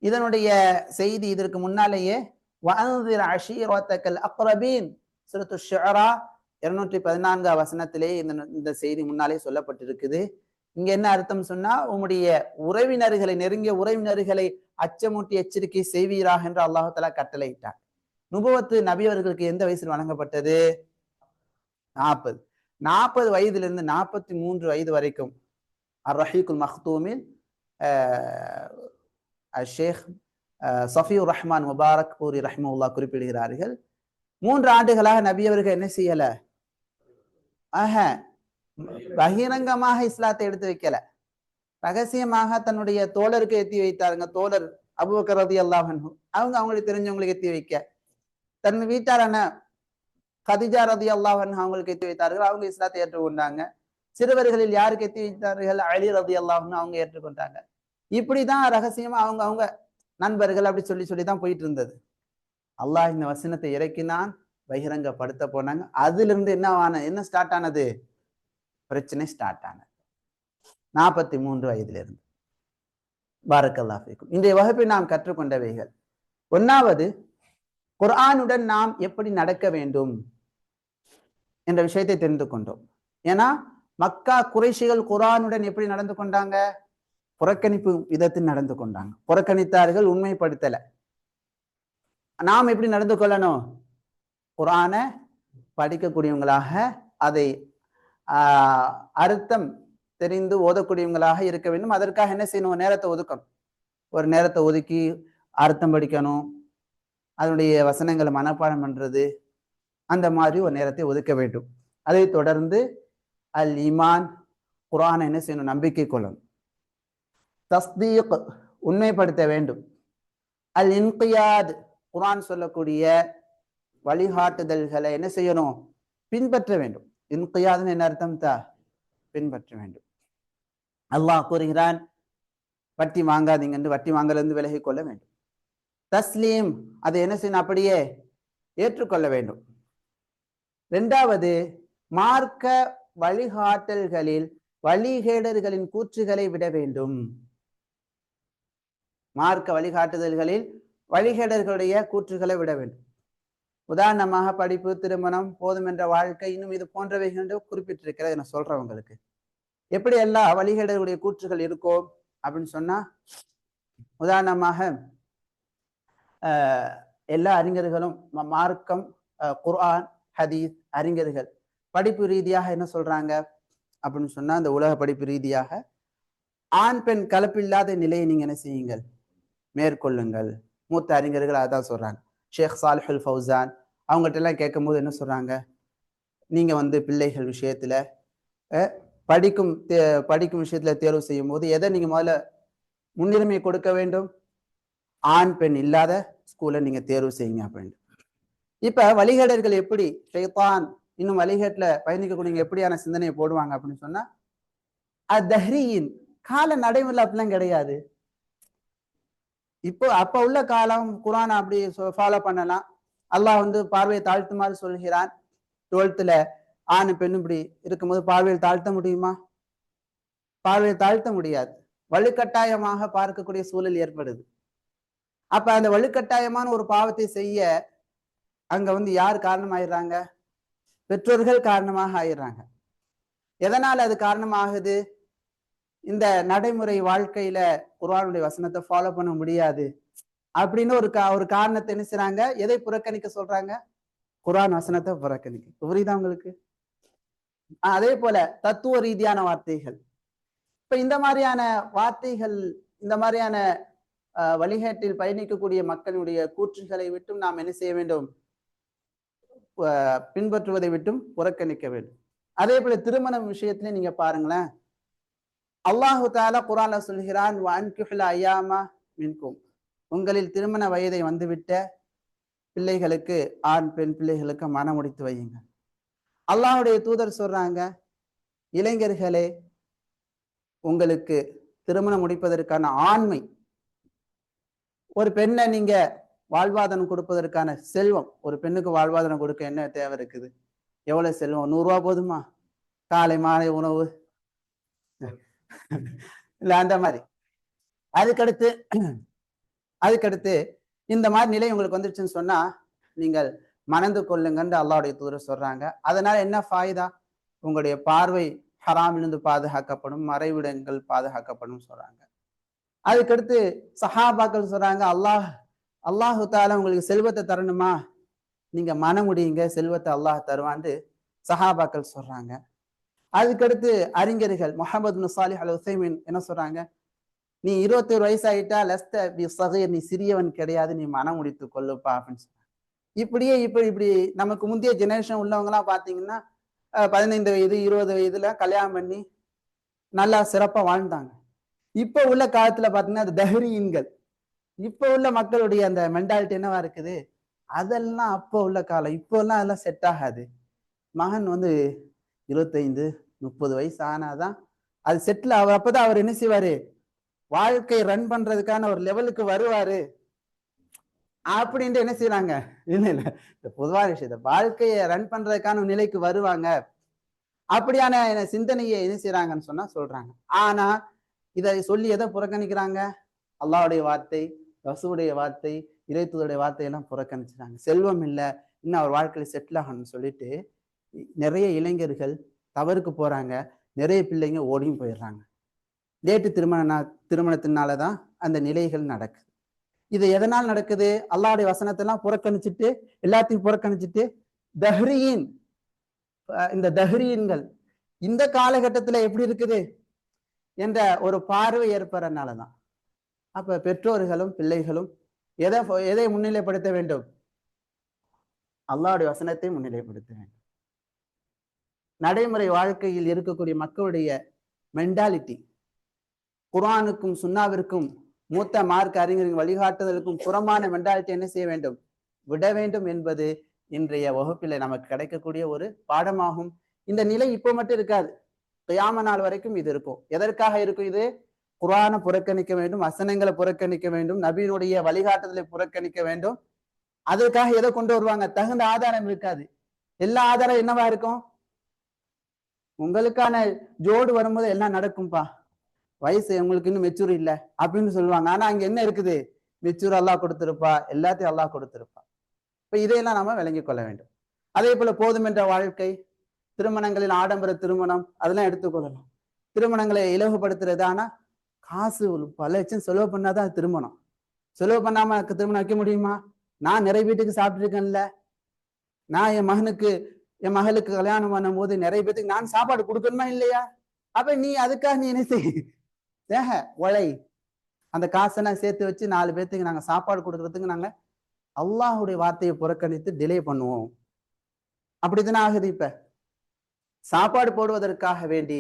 இதனுடைய செய்தி இதற்கு முன்னாலேயே வஅன்சிர் அஷீரத்தக்கல் அக்ரபீன் சூரத்து ஷுஅரா 214 வசனத்திலே இந்த செய்தி முன்னாலே சொல்லப்பட்டிருக்குது. இங்க என்ன அர்த்தம் சொன்னா, உம்முடைய உறவினர்களை, நெருங்கிய உறவினர்களை அச்சமூட்டி எச்சரிக்கை செய்வீராக என்று அல்லாஹ் தஆலா கட்டளையிட்டார். நுபுவத்து நபி அவர்களுக்கு எந்த வயசில் வழங்கப்பட்டது? 40 வயதிலிருந்து 43 வயது வரைக்கும் அர் ரஹீக்குல் மக்தூமில் ஷேக் சஃபியுர் ரஹ்மான் முபாரக் பூரி ரஹ்மத்துல்லாஹ் குறிப்பிடுகிறார்கள், 3 ஆண்டுகளாக நபி அவர்கள் என்ன செய்யல? பகிரங்கமாக இஸ்லாத்தை எடுத்து வைக்கல, ரகசியமாக தன்னுடைய தோழருக்கு எத்தி வைத்தாருங்க. தோழர் அபூபக்கர் ரலியல்லாஹு அன்ஹு அவங்களுக்கு தெரிஞ்சவங்களுக்கு எத்தி வைக்க, தன் வீட்டாரான கதிஜா ரலியல்லாஹு அன்ஹா அவங்களுக்கு எத்தி வைத்தார்கள். அவங்க இஸ்லாத்தை ஏற்றுக்கொண்டாங்க. சிறுவர்களில் யாருக்கு எத்தி வைத்தார்கள்? அலி ரலியல்லாஹு அன்ஹு அவங்க ஏற்றுக்கொண்டாங்க. இப்படிதான் ரகசியமா அவங்க நண்பர்கள் அப்படி சொல்லிதான் போயிட்டு இருந்தது. அல்லாஹ் இந்த வசனத்தை இறக்கினான், பகிரங்கப்படுத்த போனாங்க. அதுல இருந்து என்ன ஸ்டார்ட் ஆனது? பிரச்சனை ஸ்டார்ட் ஆனது 43 வயதிலிருந்து. பாரக்கல்லாஹு ஃபீக்கும். இன்றைய வகுப்பில் நாம் கற்றுக்கொண்டவைகள், 1வது குர்ஆனுடன் நாம் எப்படி நடக்க வேண்டும் என்ற விஷயத்தை தெரிந்து கொண்டோம். ஏன்னா மக்கா குறைஷிகள் குர்ஆனுடன் எப்படி நடந்து கொண்டாங்க? புறக்கணிப்பு விதத்தில் நடந்து கொண்டாங்க. புறக்கணித்தார்கள், உண்மைப்படுத்தல. நாம் எப்படி நடந்து கொள்ளணும்? குர்ஆனை படிக்கக்கூடியவங்களாக, அதை அர்த்தம் தெரிந்து ஓதக்கூடியவங்களாக இருக்க வேண்டும். அதற்காக என்ன செய்யணும்? நேரத்தை ஒதுக்கணும். ஒரு நேரத்தை ஒதுக்கி அர்த்தம் படிக்கணும், அதனுடைய வசனங்களை மனப்பாடம் பண்றது, அந்த மாதிரி ஒரு நேரத்தை ஒதுக்க வேண்டும். அதை தொடர்ந்து அல் ஈமான், குர்ஆனை என்ன செய்யணும்? நம்பிக்கை கொள்ளணும். தஸ்தீக், உண்மைப்படுத்த வேண்டும். அல் இன்கியாத், குர்ஆன் சொல்லக்கூடிய வழிகாட்டுதல்களை என்ன செய்யணும்? பின்பற்ற வேண்டும். இன்கியாத்னு என்ன அர்த்தம்? பின்பற்ற வேண்டும். அல்லாஹ் கூறுகிறான், வட்டி வாங்காதீங்க என்று, வட்டி வாங்கலிருந்து விலகி கொள்ள வேண்டும். தஸ்லீம், அதை என்ன செய்யணும்? அப்படியே ஏற்றுக்கொள்ள வேண்டும். 2வது மார்க்க வழிகாட்டல்களில் வழிகேடர்களின் கூற்றுகளை விட வேண்டும். மார்க்க வழிகாட்டுதல்களில் வழிகேடர்களுடைய கூற்றுகளை விட வேண்டும். உதாரணமாக படிப்பு, திருமணம், போதும் என்ற வாழ்க்கை, இன்னும் இது போன்றவைகள் குறிப்பிட்டிருக்கிறது. நான் சொல்றேன் உங்களுக்கு எப்படி எல்லா வழிகேடர்களுடைய கூற்றுகள் இருக்கோ அப்படின்னு சொன்னா, உதாரணமாக எல்லா அறிஞர்களும், மார்க்கம், குர்ஆன், ஹதீஸ் அறிஞர்கள் படிப்பு ரீதியாக என்ன சொல்றாங்க அப்படின்னு சொன்னா, அந்த உலக படிப்பு ரீதியாக ஆண் பெண் கலப்பில்லாத நிலையை நீங்க என்ன செய்யுங்கள்? மேற்கொள்ளுங்கள். மூத்த அறிஞர்கள் அதான் சொல்றாங்க. ஷேக் சாலிஹுல் ஃபௌசான் அவங்கள்ட்ட எல்லாம் கேட்கும் போது என்ன சொல்றாங்க? நீங்க பிள்ளைகள் விஷயத்துல படிக்கும் விஷயத்துல தேர்வு செய்யும் போது எதை நீங்க முதல்ல முன்னுரிமை கொடுக்க வேண்டும்? ஆண் பெண் இல்லாத ஸ்கூலை நீங்க தேர்வு செய்யுங்க அப்படின்னு. இப்ப வழிகேடர்கள் எப்படி, ஷைத்தான் இன்னும் வழிகேட்டுல பயணிக்கக்கூடிய எப்படியான சிந்தனையை போடுவாங்க அப்படின்னு சொன்னா, அத்தஹ்ரீன், கால நடைமுறையில் அப்படிலாம் கிடையாது. இப்போ அப்ப உள்ள காலம் குர்ஆனை அப்படி ஃபாலோ பண்ணலாம். அல்லாஹ் பார்வையை தாழ்த்துமாறு சொல்கிறான். 12th ஆண் பெண் இப்படி இருக்கும்போது பார்வையை தாழ்த்த முடியுமா? பார்வையை தாழ்த்த முடியாது. வலுக்கட்டாயமாக பார்க்கக்கூடிய சூழல் ஏற்படுது. அப்ப அந்த வலுக்கட்டாயமான ஒரு பாவத்தை செய்ய அங்க யார் காரணமாயிடுறாங்க? பெற்றோர்கள் காரணமாக ஆயிடுறாங்க. எதனால அது காரணமாகுது? இந்த நடைமுறை வாழ்க்கையில குர்ஆனுடைய வசனத்தை ஃபாலோ பண்ண முடியாது அப்படின்னு ஒரு காரணத்தை என்ன செய்றாங்க? எதை புறக்கணிக்க சொல்றாங்க? குர்ஆன் வசனத்தை புறக்கணிக்க. புரியுதா உங்களுக்கு? அதே போல தத்துவ ரீதியான வார்த்தைகள், இப்ப இந்த மாதிரியான வார்த்தைகள், இந்த மாதிரியான வழிகாட்டில் பயணிக்கக்கூடிய மக்களுடைய கூற்றுகளை விட்டும் நாம் என்ன செய்ய வேண்டும்? பின்பற்றுவதை விட்டும் புறக்கணிக்க வேண்டும். அதே போல திருமண விஷயத்திலே நீங்க பாருங்களேன், அல்லாஹு தஆலா குர்ஆன்ல சொல்கிறான், வஅன்கிஹுல் அய்யாமா மின்கும், உங்களில் திருமண வயதை வந்துவிட்ட பிள்ளைகளுக்கு, ஆண் பெண் பிள்ளைகளுக்கு மனம் முடித்து வையுங்க. அல்லாஹ்வுடைய தூதர் சொல்றாங்க, இளைஞர்களே, உங்களுக்கு திருமணம் முடிப்பதற்கான ஆண்மை, ஒரு பெண்ணை நீங்க வாழ்வாதாரம் கொடுப்பதற்கான செல்வம், ஒரு பெண்ணுக்கு வாழ்வாதாரம் கொடுக்க என்ன தேவை இருக்குது? எவ்வளவு செல்வம்? 100 ரூபா போதுமா? காலை மாலை உணவு இல்ல அந்த மாதிரி. அதுக்கடுத்து அதுக்கடுத்து இந்த மாதிரி நிலை உங்களுக்கு வந்துருச்சுன்னு சொன்னா நீங்கள் மணந்து கொள்ளுங்கன்னு அல்லாஹ்வுடைய தூதர் சொல்றாங்க. அதனால என்ன ஃபாயிதா? உங்களுடைய பார்வை ஹராமிலிருந்து பாதுகாக்கப்படும், மறைவிடங்கள் பாதுகாக்கப்படும் சொல்றாங்க. அதுக்கடுத்து சஹாபாக்கள் சொல்றாங்க, அல்லாஹு தாலா உங்களுக்கு செல்வத்தை தரணுமா, நீங்க மனம் முடியுங்க, செல்வத்தை அல்லாஹ் தருவான்னு சஹாபாக்கள் சொல்றாங்க. அதுக்கடுத்து அறிஞர்கள் முஹம்மது பின் சாலிஹ் அல் உசைமின் என்ன சொல்றாங்க, நீ 21 வயசாயிட்டா லஸ்த பி சகீர், நீ சிறியவன் கிடையாது, நீ மனம் முடித்து கொள்ளுப்பா அப்படின்னு சொல்றாங்க. இப்படியே இப்படி நமக்கு முந்தைய ஜெனரேஷன் உள்ளவங்க எல்லாம் பாத்தீங்கன்னா 15 வயது 20 வயதுல கல்யாணம் பண்ணி நல்லா சிறப்பா வாழ்ந்தாங்க. இப்ப உள்ள காலத்துல பாத்தீங்கன்னா அது தஹ்ரீன்கள், இப்ப உள்ள மக்களுடைய அந்த மென்டாலிட்டி என்னவா இருக்குது, அதெல்லாம் அப்ப உள்ள காலம், இப்போ எல்லாம் அதெல்லாம் செட் ஆகாது. மகன் 25 30 வயசு ஆனாதான் அது செட்டில் அவர், அப்பதான் அவர் என்ன செய்வாரு, வாழ்க்கை ரன் பண்றதுக்கான ஒரு லெவலுக்கு வருவாரு அப்படின்ட்டு என்ன செய்யறாங்க. இல்ல இல்ல, இந்த பொதுவான விஷயத்த வாழ்க்கையை ரன் பண்றதுக்கான நிலைக்கு வருவாங்க அப்படியான சிந்தனையை என்ன செய்யறாங்கன்னு சொன்னா சொல்றாங்க. ஆனா இதை சொல்லி எதை புறக்கணிக்கிறாங்க? அல்லாஹ்வுடைய வார்த்தை, ரசூலுடைய வார்த்தை, இறைத்தூதருடைய வார்த்தையெல்லாம் புறக்கணிச்சுறாங்க. செல்வம் இல்லை, இன்னும் அவர் வாழ்க்கையில செட்டில் ஆகணும்னு சொல்லிட்டு நிறைய இளைஞர்கள் தவறுக்கு போறாங்க. நிறைய பிள்ளைங்க ஓடியும் போயிடுறாங்க. லேட்டு திருமணத்தினாலதான் அந்த நிலைகள் நடக்குது. இது எதனால் நடக்குது? அல்லாஹ்வுடைய வசனத்தெல்லாம் புறக்கணிச்சுட்டு, எல்லாத்தையும் புறக்கணிச்சுட்டு தஹ்ரீன், இந்த தஹ்ரீன்கள் இந்த காலகட்டத்துல எப்படி இருக்குது என்ற ஒரு பார்வை ஏற்படுறதுனாலதான். அப்ப பெற்றோர்களும் பிள்ளைகளும் எதை எதை முன்னிலைப்படுத்த வேண்டும்? அல்லாஹ்வுடைய வசனத்தை முன்னிலைப்படுத்த வேண்டும். நடைமுறை வாழ்க்கையில் இருக்கக்கூடிய மக்களுடைய மென்டாலிட்டி குர்ஆனுக்கும் சுன்னாவிற்கும் மூத்த மார்க்க அறிஞரின் வழிகாட்டுதலுக்கும் புறமான மென்டாலிட்டி என்ன செய்ய வேண்டும்? விட வேண்டும் என்பது இன்றைய வகுப்பில் நமக்கு கிடைக்கக்கூடிய ஒரு பாடமாகும். இந்த நிலை இப்போ மட்டும் இருக்காது, கியாமத் நாள் வரைக்கும் இது இருக்கும். எதற்காக இருக்கும் இது? குர்ஆனை புறக்கணிக்க வேண்டும், வசனங்களை புறக்கணிக்க வேண்டும், நபியினுடைய வழிகாட்டுதலை புறக்கணிக்க வேண்டும். அதற்காக எதை கொண்டு வருவாங்க? தகுந்த ஆதாரம் இருக்காது. எல்லா ஆதாரம் என்னவா இருக்கும்? உங்களுக்கான ஜோடு வரும்போது எல்லாம் நடக்கும்பா, வயசு உங்களுக்கு இன்னும் மெச்சூர் இல்லை அப்படின்னு சொல்லுவாங்க. ஆனா அங்க என்ன இருக்குது? மெச்சூர் அல்லாஹ் கொடுத்திருப்பா, எல்லாத்தையும் அல்லாஹ் கொடுத்திருப்பா. இப்ப இதையெல்லாம் நாம விளங்கிக் கொள்ள வேண்டும். அதே போல போதும் என்ற வாழ்க்கை, திருமணங்களில் ஆடம்பர திருமணம், அதெல்லாம் எடுத்துக்கொள்ளலாம். திருமணங்களை இலகுபடுத்துறது. ஆனா காசு பல லட்சம் செலவு பண்ணாதான் திருமணம். செலவு பண்ணாம திருமணம் வைக்க முடியுமா? நான் நிறைய வீட்டுக்கு சாப்பிட்டு இருக்கேன்ல, நான் என் மகளுக்கு கல்யாணம் பண்ணும் போது நிறைய பேத்துக்கு நான் சாப்பாடு கொடுக்கணுமா இல்லையா? அப்ப நீ அதுக்காக நீ என்ன செய்ய உழை, அந்த காசெல்லாம் சேர்த்து வச்சு 4 பேத்துக்கு நாங்க சாப்பாடு கொடுக்கறதுக்கு நாங்க அல்லாஹ்வுடைய வார்த்தையை புறக்கணித்து டிலே பண்ணுவோம். அப்படித்தானே ஆகுது. இப்ப சாப்பாடு போடுவதற்காக வேண்டி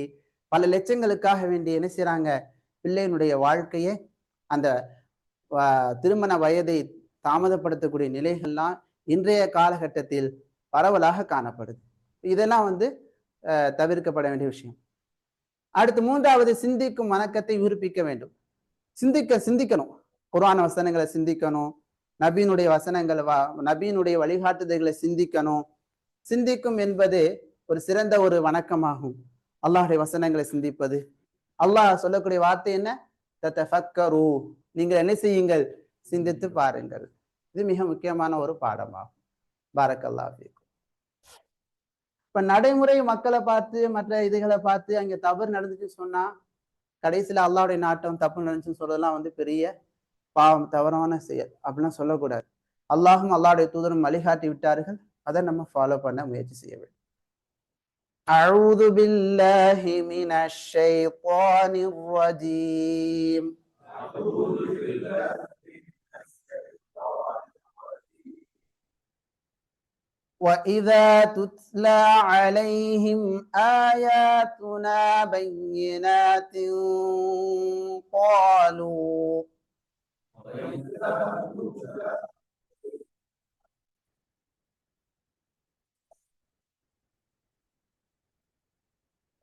பல லட்சங்களுக்காக வேண்டி என்ன செய்யறாங்க? பிள்ளையினுடைய வாழ்க்கையை, அந்த திருமண வயதை தாமதப்படுத்தக்கூடிய நிலைகள்லாம் இன்றைய காலகட்டத்தில் பரவலாக காணப்படுது. இதெல்லாம் தவிர்க்கப்பட வேண்டிய விஷயம். அடுத்து 3வது, சிந்திக்கும் வணக்கத்தை உயிர்ப்பிக்க வேண்டும். சிந்திக்கணும், குர்ஆன் வசனங்களை சிந்திக்கணும், நபியினுடைய நபியினுடைய வழிகாட்டுதல்களை சிந்திக்கணும். சிந்திக்கும் என்பது ஒரு சிறந்த ஒரு வணக்கமாகும். அல்லாஹ்வுடைய வசனங்களை சிந்திப்பது. அல்லாஹ் சொல்லக்கூடிய வார்த்தை என்ன? ததஃபக்கரு, நீங்கள் என்ன செய்யுங்கள்? சிந்தித்து பாருங்கள். இது மிக முக்கியமான ஒரு பாடமாகும். பாரக்கல்லாஹு ஃபீக்கும். இப்ப நடைமுறை மக்களை பார்த்து, மற்ற இதுகளை பார்த்து அங்க தவறு நடந்துச்சுன்னு சொன்னா கடைசியில அல்லாஹ்வுடைய நாட்டம் தப்பு நடந்துச்சுன்னு சொல்லலாம் பெரிய பாவம், தவறான செயல் அப்படிலாம் சொல்லக்கூடாது. அல்லாஹும் அல்லாஹ்வுடைய தூதரும் வழிகாட்டி விட்டார்கள், அதை நம்ம ஃபாலோ பண்ண முயற்சி செய்ய வேண்டும். அஊது பில்லாஹி மினஷ் ஷைத்தானிர் ரஜீம். وَإِذَا تُتْلَى عَلَيْهِمْ آيَاتُنَا بَيِّنَاتٍ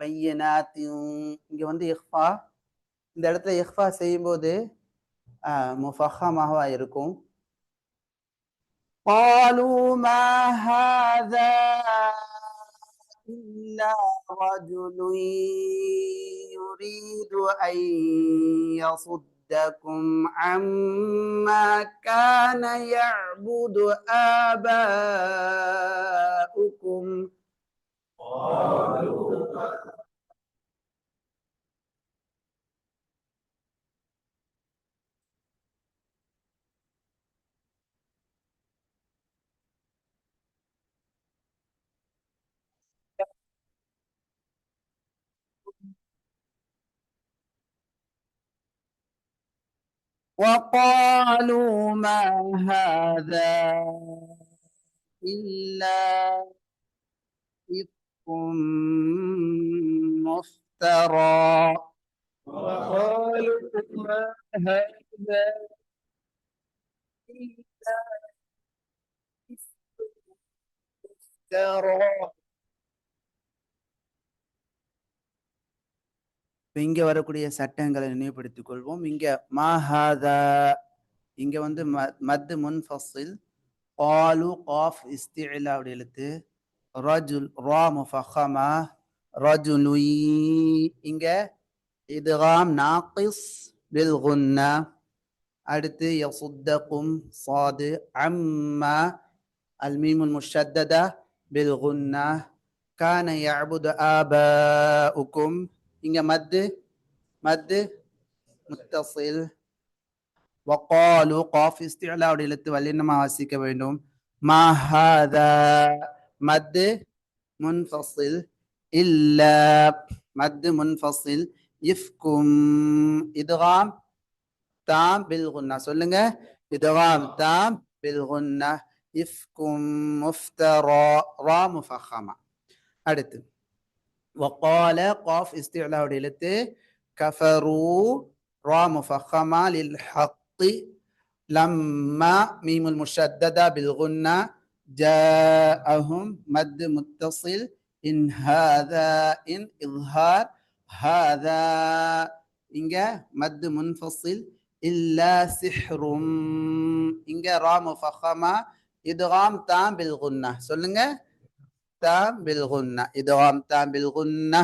பையனாத்தின். இங்க வந்து இஹ்ஃபா, இந்த இடத்துல இஹ்ஃபா செய்யும்போது முஃபஹமாக இருக்கும். قالوا ما هذا إلا رجل يريد أن يصدكم عما كان يعبد آباؤكم. وقالوا ما هذا إلا إفك مفترى. وقالوا ما هذا إلا إفك مفترى. இங்க வரக்கூடிய சட்டங்களை நினைவுபடுத்திக் கொள்வோம். இங்க மாஹாதா, இங்க வந்து மத் முன்ஃபஸில், காலு காஃப் இஸ்திஇலா அப்படி எழுத்து, ரஜுல் ரா முஃபஹமா, ரஜுலுய் இங்க இத்காம் நாகிஸ் பில் குன்னா. அடுத்து யசுத்தகும் சாது, அம்மா அல் மீமுல் முஷத்ததா பில் குன்னா, கான யஅபுது ஆபாஉக்கும். இங்க மத்து முத்தஸில். வகாலு காஃப் இஸ்திஅலா உடைய எழுத்து வல்லினமா வாசிக்க வேண்டும். மா ஹாதா மத்து முன்ஃபஸில், இல்ல மத்து முன்ஃபஸில், இஃப்கும் இத்காம் தாம் பில் குன்னா. சொல்லுங்க, இத்காம் தாம் பில் குன்னா, இஃப்கும் முஃப்தரா ரா முஃபஹமா. அடுத்து وقال قاف استعلاء எழுத்து, كفروا را مفخمة للحق لما ميم المشددة بالغنة جاءهم مد متصل إن هذا إن إظهار هذا إنجا مد منفصل إلا سحر إنجا را مفخمة إدغام تام بالغنة. சொல்லுங்க, தாம் பில் குன்னா, இத்காம் தாம் பில் குன்னா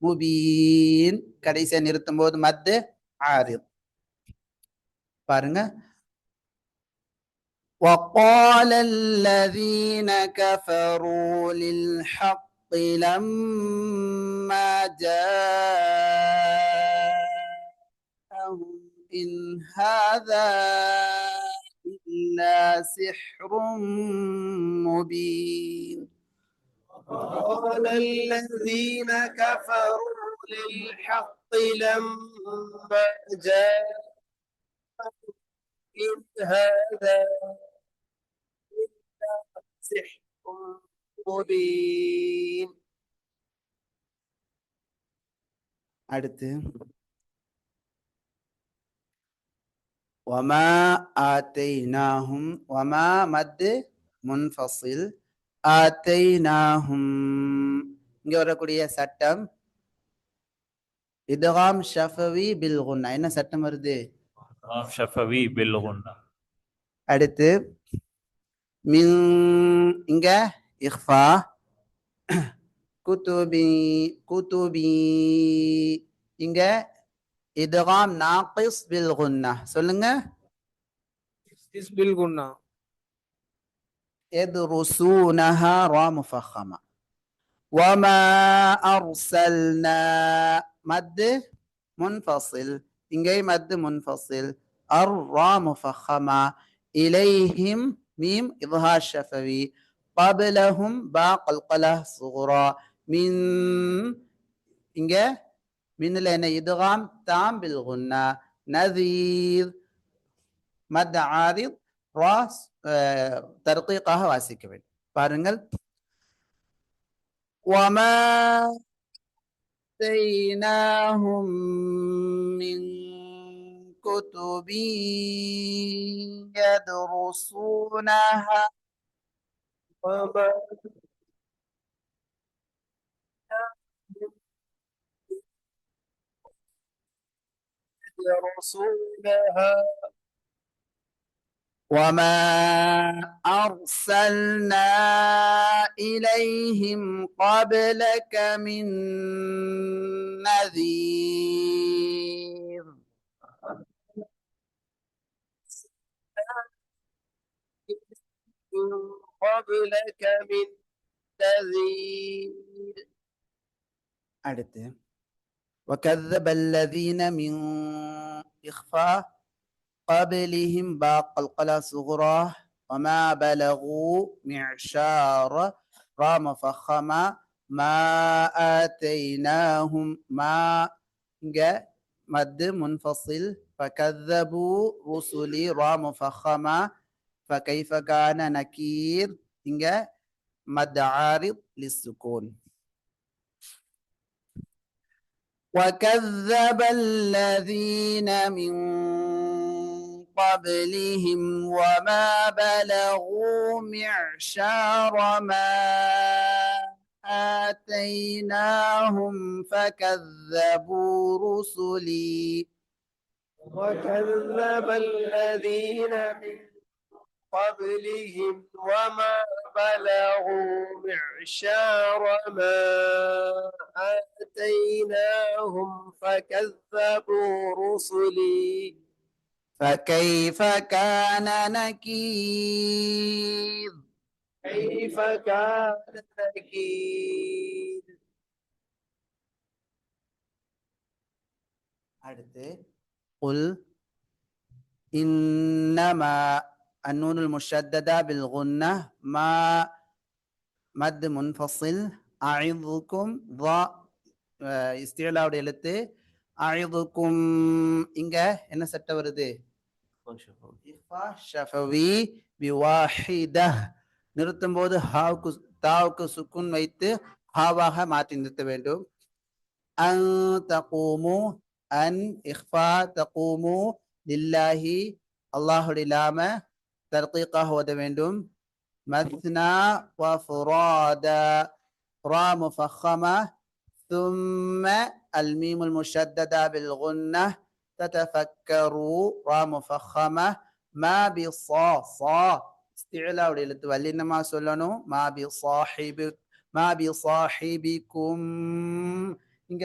முபீன். கடைசியா நிறுத்தும் போது மத்து ஆரித். பாருங்க, وقال الذين كفروا للحق لما جاءهم إن هذا إلا سحر مبين. قال الذين كفروا للحق لما جاءهم إن هذا إلا سحر مبين. அடுத்து وما آتيناهم, وما مد منفصل, ஆத்தைனாஹும் இங்க வரக்கூடிய சட்டம் இத்காம் ஷஃபவி பில் குன்னா. என்ன சட்டம் வருது? ஷஃபவி பில் குன்னா. அடுத்து மின் இங்க இக்ஃபா, குதுபி குதுபி இங்க இத்காம் நாகிஸ் பில் குன்னா. சொல்லுங்க, பில் குன்னா. يدرسونها را مفخمة. وما أرسلنا مد منفصل إنجي مد منفصل الرا مفخمة إليهم ميم إظهار شفوي قبلهم باء قلقلة صغرى من إنجي من لنا إدغام تام بالغنى نذير مد عارض راس தர்கீகாக வாசிக்க வேண்டும். பாருங்கள், وما آتيناهم من كتب يدرسونها وما رسولها وما أرسلنا إليهم قبلك من نذير. من قبلك من نذير. அடுத்து وكذب الذين من إخفاء قبلهم باق القلا صغرى وما بلغوا معشار رام فخما ما آتيناهم ما مد منفصل فكذبوا رسلي رام فخما فكيف كان نكير مد عارض للسكون. وكذب الذين من قبلهم وما بلغوا معشار ما آتيناهم فكذبوا رسلي. وكذب الذين من قبلهم وما بلغوا معشار ما آتيناهم فكذبوا رسلي فكيف كان نكير. كيف كان نكير. அடுத்து قل إنما النون المشددة بالغنة ما مد منفصل أعظكم ضاء استعلاء எழுத்து அழிதுக்கும் இங்க என்ன சட்டை வருது? இஃபா ஷஃபவி பிவாஹிதஹ். நிறுத்தும் போது ஹாவுக்கு தாவுக்கு சுக்குன் வைத்து ஹாவாக மாற்றி நிறுத்த வேண்டும். அன் தகூமு அன் இஃபா தகூமு லில்லாஹி அல்லாஹுடைய லாம தர்கீகாக ஓத வேண்டும். மத்னா வ ஃபுராதா ரா முஃபخمة ثم الميم المشددة بالغنة تتفكروا را مفخمة ما بصا صا استعلاء எழுத்து வல்லினமா சொல்லணும். ما بصاحبكم இங்க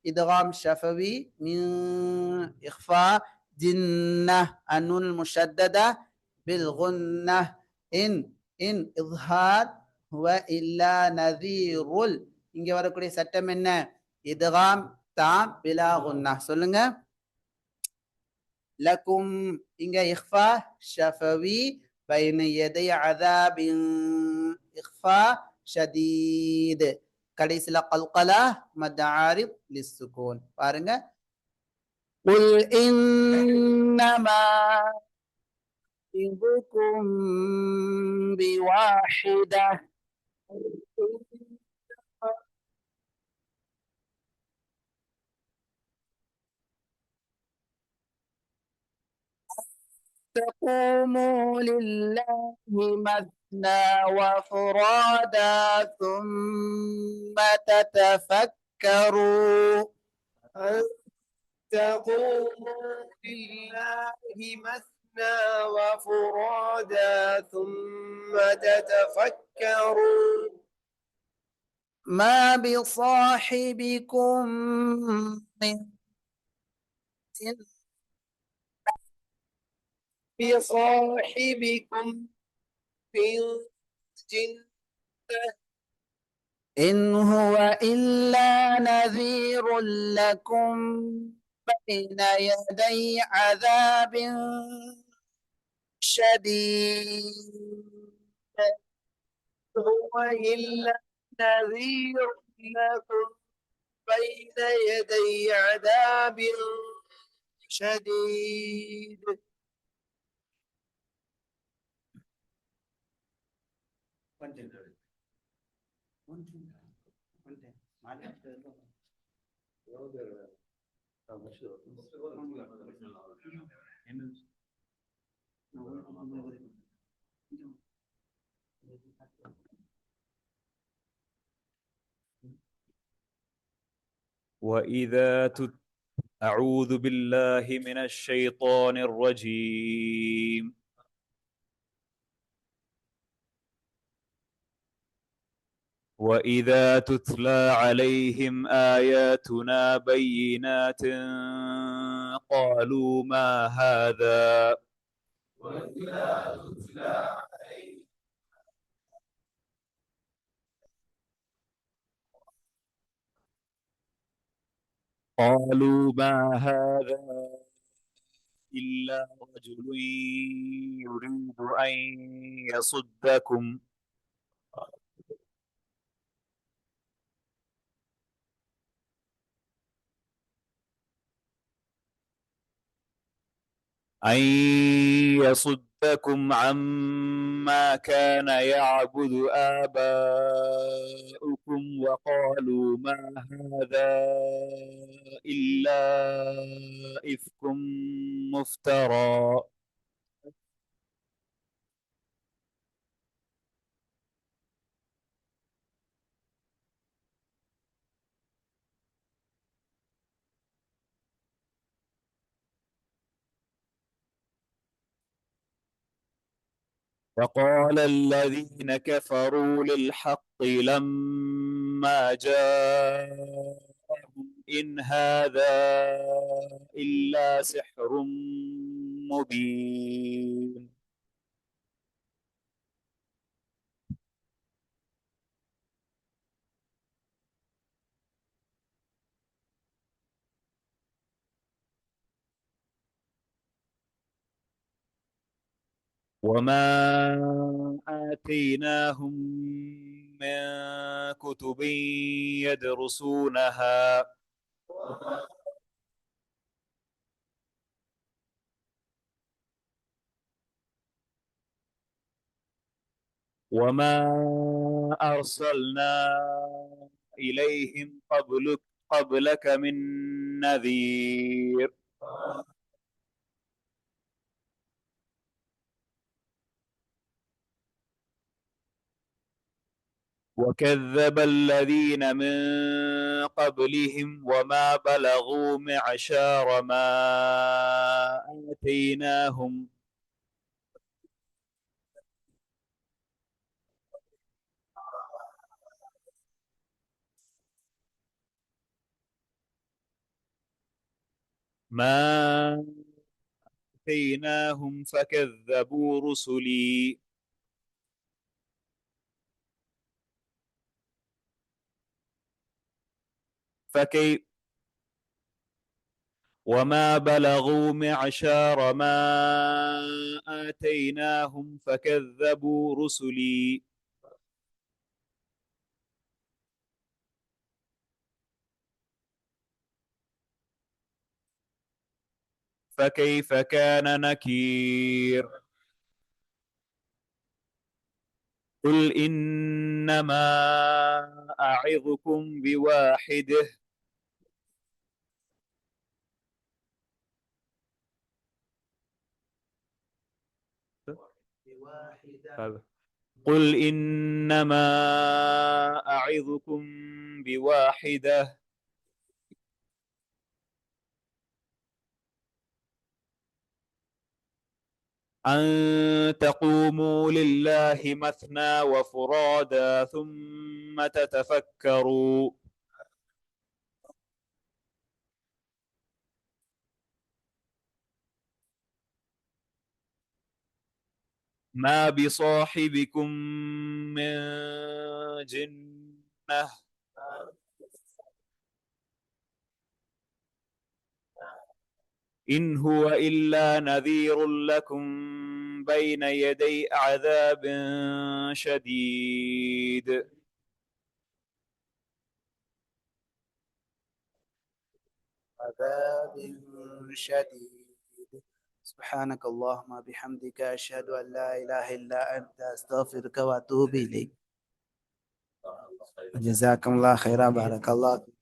إدغام شفوي من إخفاء جنة النون المشددة بالغنة إن إظهار هو إلا نذير. இங்க வரக்கூடிய சட்டம் என்ன? இத்காம் தாம் பிலா குன்னா. சொல்லுங்க. லக்கும் இங்க இஃபா ஷஃபவி பைன யதை அஸாபின் இஃபா ஷதீத். கடைசில கல்கலா மத் ஆரித் லிஸ்ஸுகூன். பாருங்க. قل إنما أعظكم بواحدة تقوموا لله مثنى وفرادا ثم تتفكروا. أن تقوموا لله مثنى وفرادا ثم تتفكروا ما بصاحبكم من بصاحبكم من جنة إن هو إلا نذير لكم بين يدي عذاب شديد. هو إلا نذير لكم بين يدي عذاب شديد. وإذا أعوذ بالله من الشيطان الرجيم وإذا تتلى عليهم آياتنا بينات قالوا ما هذا قالوا ما هذا إلا رجل يريد أن يصدكم أن يصدكم عما كان يعبد آباؤكم وقالوا ما هذا إلا إفك مفترى وقال الذين كفروا للحق لما جاءهم إن هذا إلا سحر مبين وما آتيناهم من كتب يدرسونها وما أرسلنا إليهم قبلك من نذير وكذب الذين من قبلهم وما بلغوا معشار ما آتيناهم ما آتيناهم فكذبوا رسلي فكيف وما بلغوا معشار ما آتيناهم فكذبوا رسلي فكيف كان نكير قل إنما أعظكم بواحده قل إنما أعظكم بواحدة أن تقوموا لله مثنى وفرادا ثم تتفكروا ما بصاحبكم من جنة إن هو إلا نذير لكم بين يدي عذاب شديد عذاب شديد. سبحانك اللهم بحمدك أشهد أن لا إله إلا أنت أستغفرك وأتوب إليك. جزاكم الله خيرا. بارك الله.